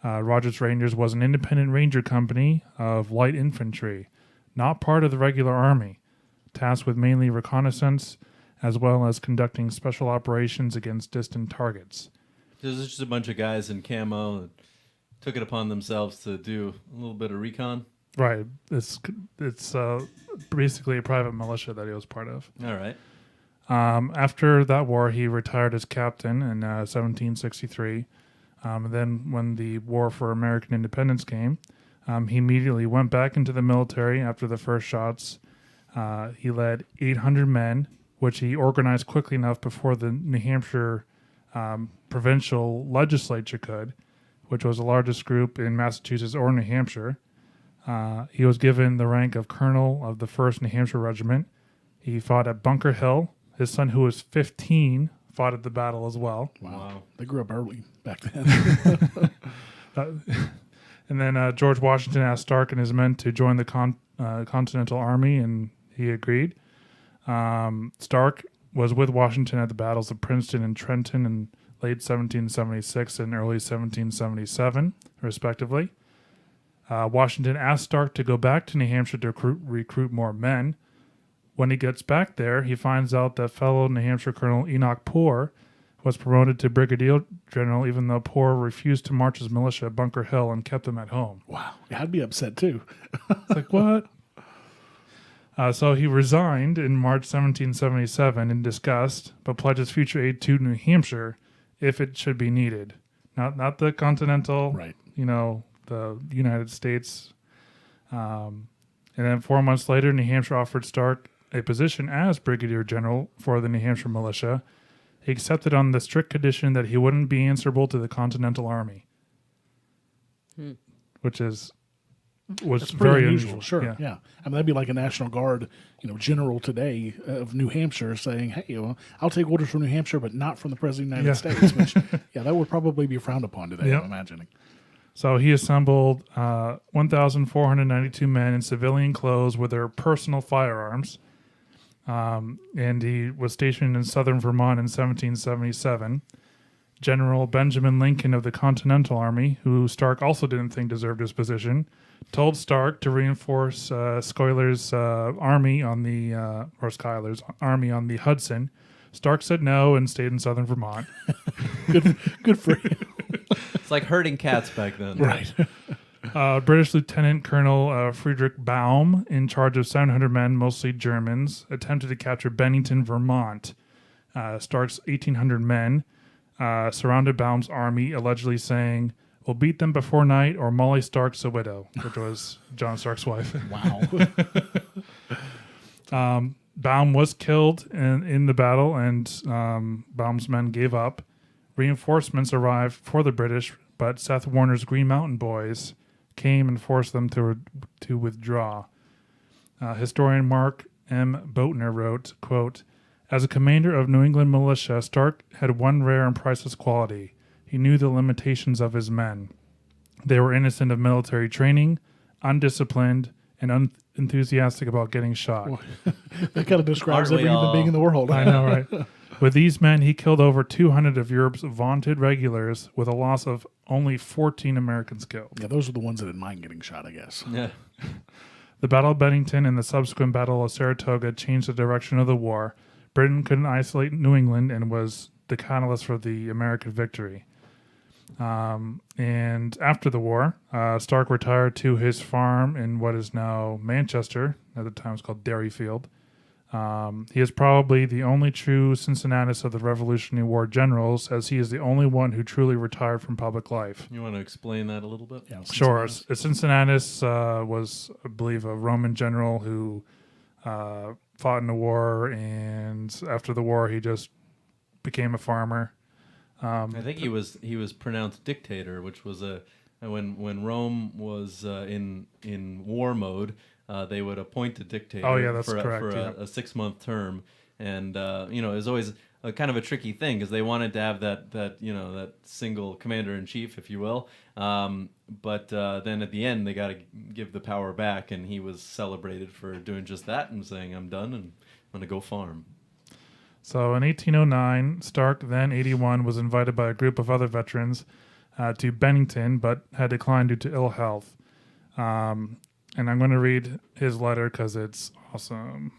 Rogers Rangers was an independent ranger company of light infantry, not part of the regular army, tasked with mainly reconnaissance as well as conducting special operations against distant targets. This is just a bunch of guys in camo that took it upon themselves to do a little bit of recon. Right. It's basically a private militia that he was part of. All right. After that war, he retired as captain in 1763. Then when the War for American Independence came, he immediately went back into the military after the first shots. He led 800 men, which he organized quickly enough before the New Hampshire provincial legislature could, which was the largest group in Massachusetts or New Hampshire. He was given the rank of colonel of the 1st New Hampshire Regiment. He fought at Bunker Hill. His son, who was 15, fought at the battle as well. Wow. They grew up early back then. And then George Washington asked Stark and his men to join the Continental Army, and he agreed. Stark was with Washington at the battles of Princeton and Trenton in late 1776 and early 1777, respectively. Washington asked Stark to go back to New Hampshire to recruit more men. When he gets back there, he finds out that fellow New Hampshire Colonel Enoch Poor was promoted to brigadier general, even though Poor refused to march his militia at Bunker Hill and kept them at home. Wow. Yeah, I'd be upset too. It's like, what? So he resigned in March 1777 in disgust, but pledged future aid to New Hampshire if it should be needed. Not the Continental, Right. The United States. And then 4 months later, New Hampshire offered Stark a position as brigadier general for the New Hampshire militia. He accepted on the strict condition that he wouldn't be answerable to the Continental Army, which was That's pretty very unusual. Sure. Yeah. Yeah. I mean, that'd be like a National Guard, general today of New Hampshire saying, hey, I'll take orders from New Hampshire, but not from the President of the United States, which, that would probably be frowned upon today, Yep. I'm imagining. So he assembled 1,492 men in civilian clothes with their personal firearms. And he was stationed in southern Vermont in 1777. General Benjamin Lincoln of the Continental Army, who Stark also didn't think deserved his position, told Stark to reinforce Schuyler's army on the or Schuyler's army on the Hudson. Stark said no and stayed in southern Vermont. Good for you. It's like herding cats back then. Right. British Lieutenant Colonel Friedrich Baum, in charge of 700 men, mostly Germans, attempted to capture Bennington, Vermont. Stark's 1,800 men surrounded Baum's army, allegedly saying, "We'll beat them before night, or Molly Stark's a widow," which was John Stark's wife. Wow. Baum was killed in the battle, and Baum's men gave up. Reinforcements arrived for the British, but Seth Warner's Green Mountain Boys came and forced them to withdraw. Historian Mark M. Boatner wrote, quote, "As a commander of New England militia, Stark had one rare and priceless quality. He knew the limitations of his men. They were innocent of military training, undisciplined, and unenthusiastic about getting shot." That kind of describes Aren't we every human all? being in the world. I know, right? With these men, he killed over 200 of Europe's vaunted regulars, with a loss of only 14 Americans killed. Yeah, those are the ones that didn't mind getting shot, I guess. Yeah. The Battle of Bennington and the subsequent Battle of Saratoga changed the direction of the war. Britain couldn't isolate New England and was the catalyst for the American victory. And after the war, Stark retired to his farm in what is now Manchester. At the time it was called Derryfield. He is probably the only true Cincinnatus of the Revolutionary War generals, as he is the only one who truly retired from public life. You want to explain that a little bit? Yeah, Sure. Cincinnatus was, I believe, a Roman general who fought in the war, and after the war, he just became a farmer. I think he was pronounced dictator, which was when Rome was in war mode, they would appoint a dictator. Oh, yeah, that's for correct, a 6-month term, and it was always a kind of a tricky thing because they wanted to have that single commander in chief, if you will. But then at the end, they got to give the power back, and he was celebrated for doing just that and saying, "I'm done and I'm going to go farm." So in 1809, Stark, then 81, was invited by a group of other veterans to Bennington, but had declined due to ill health. And I'm going to read his letter because it's awesome.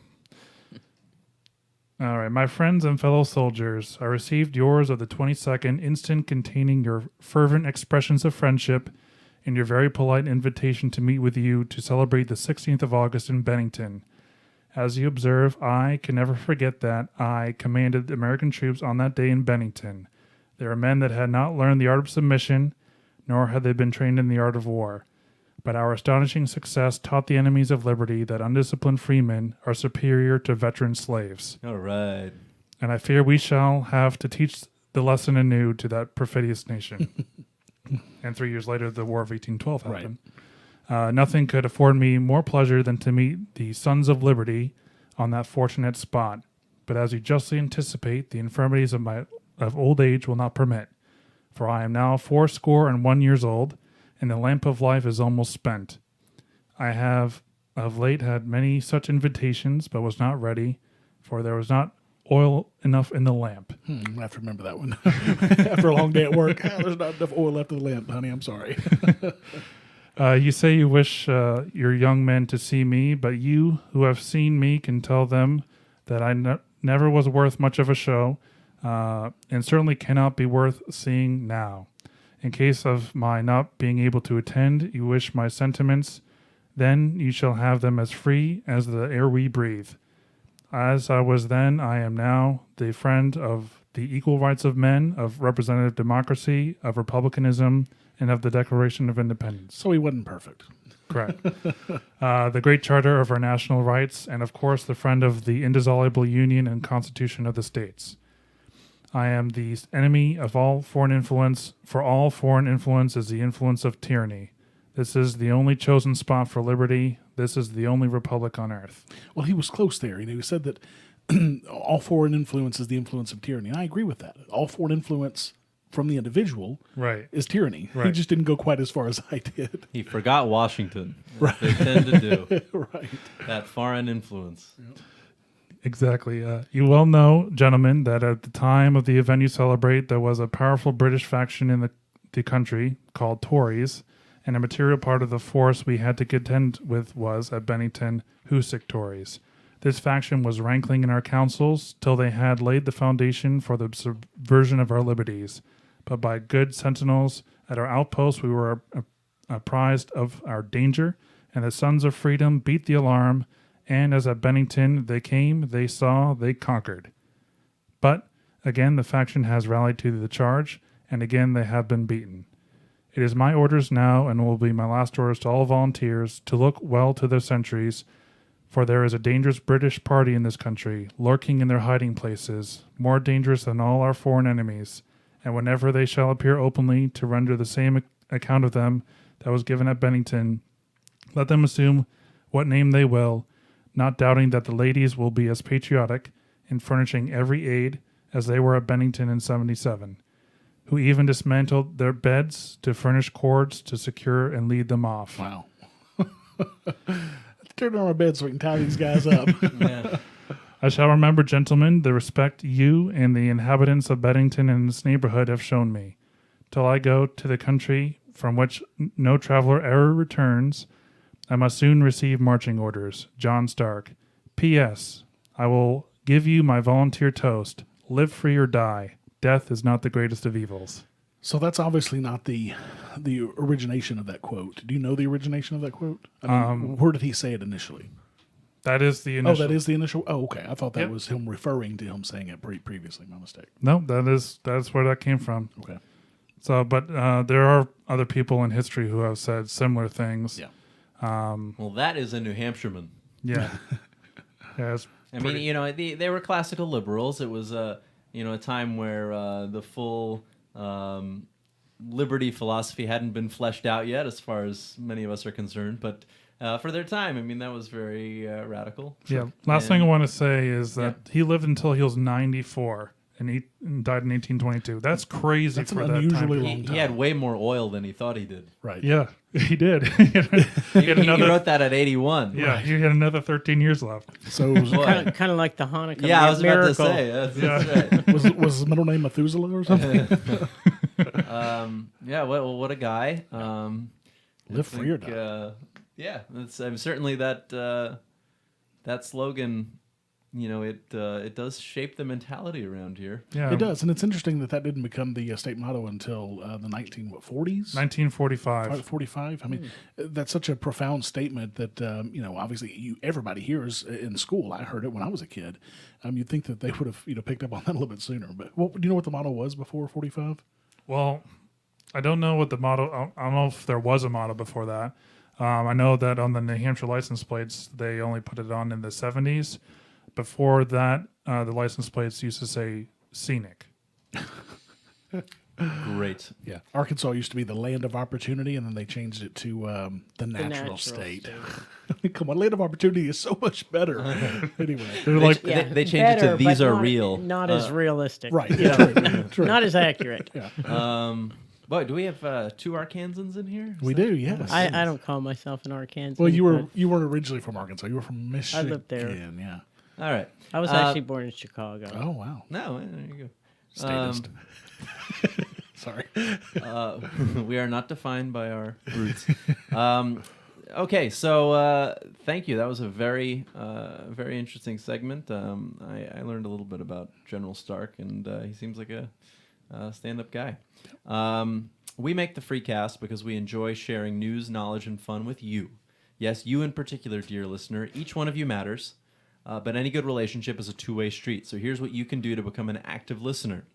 All right. My friends and fellow soldiers, I received yours of the 22nd instant containing your fervent expressions of friendship and your very polite invitation to meet with you to celebrate the 16th of August in Bennington. As you observe, I can never forget that I commanded American troops on that day in Bennington. They were men that had not learned the art of submission, nor had they been trained in the art of war. But our astonishing success taught the enemies of liberty that undisciplined freemen are superior to veteran slaves. All right. And I fear we shall have to teach the lesson anew to that perfidious nation. And 3 years later, the War of 1812 happened. Nothing could afford me more pleasure than to meet the Sons of Liberty on that fortunate spot. But as you justly anticipate, the infirmities of old age will not permit. For I am now 81 years old, and the lamp of life is almost spent. I have of late had many such invitations, but was not ready, for there was not oil enough in the lamp. I have to remember that one. After a long day at work, there's not enough oil left in the lamp, honey. I'm sorry. You say you wish your young men to see me, but you who have seen me can tell them that I never was worth much of a show, and certainly cannot be worth seeing now. In case of my not being able to attend, you wish my sentiments, then you shall have them as free as the air we breathe. As I was then, I am now the friend of the equal rights of men, of representative democracy, of republicanism, and of the Declaration of Independence. So he wasn't perfect. Correct. The great charter of our national rights, and of course the friend of the indissoluble union and constitution of the states. I am the enemy of all foreign influence, for all foreign influence is the influence of tyranny. This is the only chosen spot for liberty. This is the only republic on earth. Well, he was close there. He said that all foreign influence is the influence of tyranny. And I agree with that. All foreign influence from the individual is tyranny. Right. He just didn't go quite as far as I did. He forgot Washington. Right. They tend to do. Right. That foreign influence. Yep. Exactly. You well know, gentlemen, that at the time of the event you celebrate, there was a powerful British faction in the country called Tories, and a material part of the force we had to contend with was, at Bennington, Hoosick Tories. This faction was rankling in our councils till they had laid the foundation for the subversion of our liberties. But by good sentinels at our outposts we were apprised of our danger, and the sons of freedom beat the alarm, and as at Bennington they came, they saw, they conquered. But again the faction has rallied to the charge, and again they have been beaten. It is my orders now, and will be my last orders to all volunteers, to look well to their sentries, for there is a dangerous British party in this country, lurking in their hiding places, more dangerous than all our foreign enemies, and whenever they shall appear openly to render the same account of them that was given at Bennington, let them assume what name they will, not doubting that the ladies will be as patriotic in furnishing every aid as they were at Bennington in 77, who even dismantled their beds to furnish cords to secure and lead them off. Wow. Turn on my bed so we can tie these guys up. Yeah. I shall remember, gentlemen, the respect you and the inhabitants of Bennington and its neighborhood have shown me. Till I go to the country from which no traveler ever returns, I must soon receive marching orders. John Stark. P.S. I will give you my volunteer toast. Live free or die. Death is not the greatest of evils. So that's obviously not the origination of that quote. Do you know the origination of that quote? I mean, where did he say it initially? That is the initial. Oh, that is the initial. Oh, okay. I thought that Yep. was him referring to him saying it previously. My mistake. No, that's where that came from. Okay. So, but there are other people in history who have said similar things. Yeah. Well, that is a New Hampshireman. Yeah. Yes. I mean, you know, they were classical liberals. It was a time where the full liberty philosophy hadn't been fleshed out yet, as far as many of us are concerned. But for their time, I mean, that was very radical. Yeah. Last thing I want to say is that he lived until he was 94. And he died in 1822. That's crazy. That's for an that time. unusually long time. He had way more oil than he thought he did. Right. Yeah, he did. he He wrote that at 81. Yeah, he had another 13 years left. So it was, Kind of like the Hanukkah Yeah, I was about to miracle. say. That's right. was his middle name Methuselah or something? Yeah, well, what a guy. Live free or die. Yeah, it's, certainly that slogan. You know, it does shape the mentality around here. Yeah, It does, and it's interesting that didn't become the state motto until the 1940s. 1945. 45. I mean, that's such a profound statement that obviously everybody hears in school. I heard it when I was a kid. You'd think that they would have picked up on that a little bit sooner. But do you know what the motto was before 45? Well, I don't know what the motto. I don't know if there was a motto before that. I know that on the New Hampshire license plates, they only put it on in the 70s. Before that, the license plates used to say scenic. Great. Yeah. Arkansas used to be the land of opportunity, and then they changed it to the natural state. Come on, land of opportunity is so much better. Anyway. They're like, They changed it to these but are not- real. Not as realistic. Right. Yeah. True. Not as accurate. Boy, do we have 2 Arkansans in here? We do, yes. I don't call myself an Arkansan. Well, you but weren't originally from Arkansas. You were from Michigan. lived there. Yeah. All right. I was actually born in Chicago. Oh, wow. No, there you go. Statist. Sorry. We are not defined by our roots. Okay, so thank you. That was a very, very interesting segment. I learned a little bit about General Stark, and he seems like a stand-up guy. We make the Freecast because we enjoy sharing news, knowledge, and fun with you. Yes, you in particular, dear listener. Each one of you matters, but any good relationship is a two-way street. So here's what you can do to become an active listener.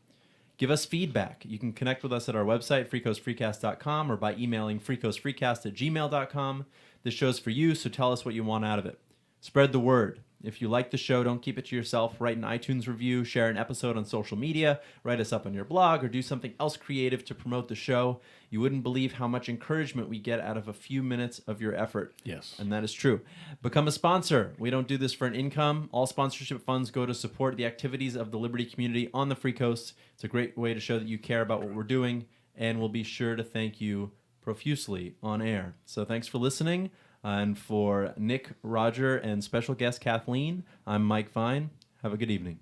Give us feedback. You can connect with us at our website, freecoastfreecast.com, or by emailing freecoastfreecast@gmail.com. This show's for you, so tell us what you want out of it. Spread the word. If you like the show, don't keep it to yourself. Write an iTunes review, share an episode on social media, write us up on your blog, or do something else creative to promote the show. You wouldn't believe how much encouragement we get out of a few minutes of your effort. Yes. And that is true. Become a sponsor. We don't do this for an income. All sponsorship funds go to support the activities of the Liberty community on the Free Coast. It's a great way to show that you care about what we're doing, and we'll be sure to thank you profusely on air. So thanks for listening. And for Nick, Roger, and special guest Kathleen, I'm Mike Vine. Have a good evening.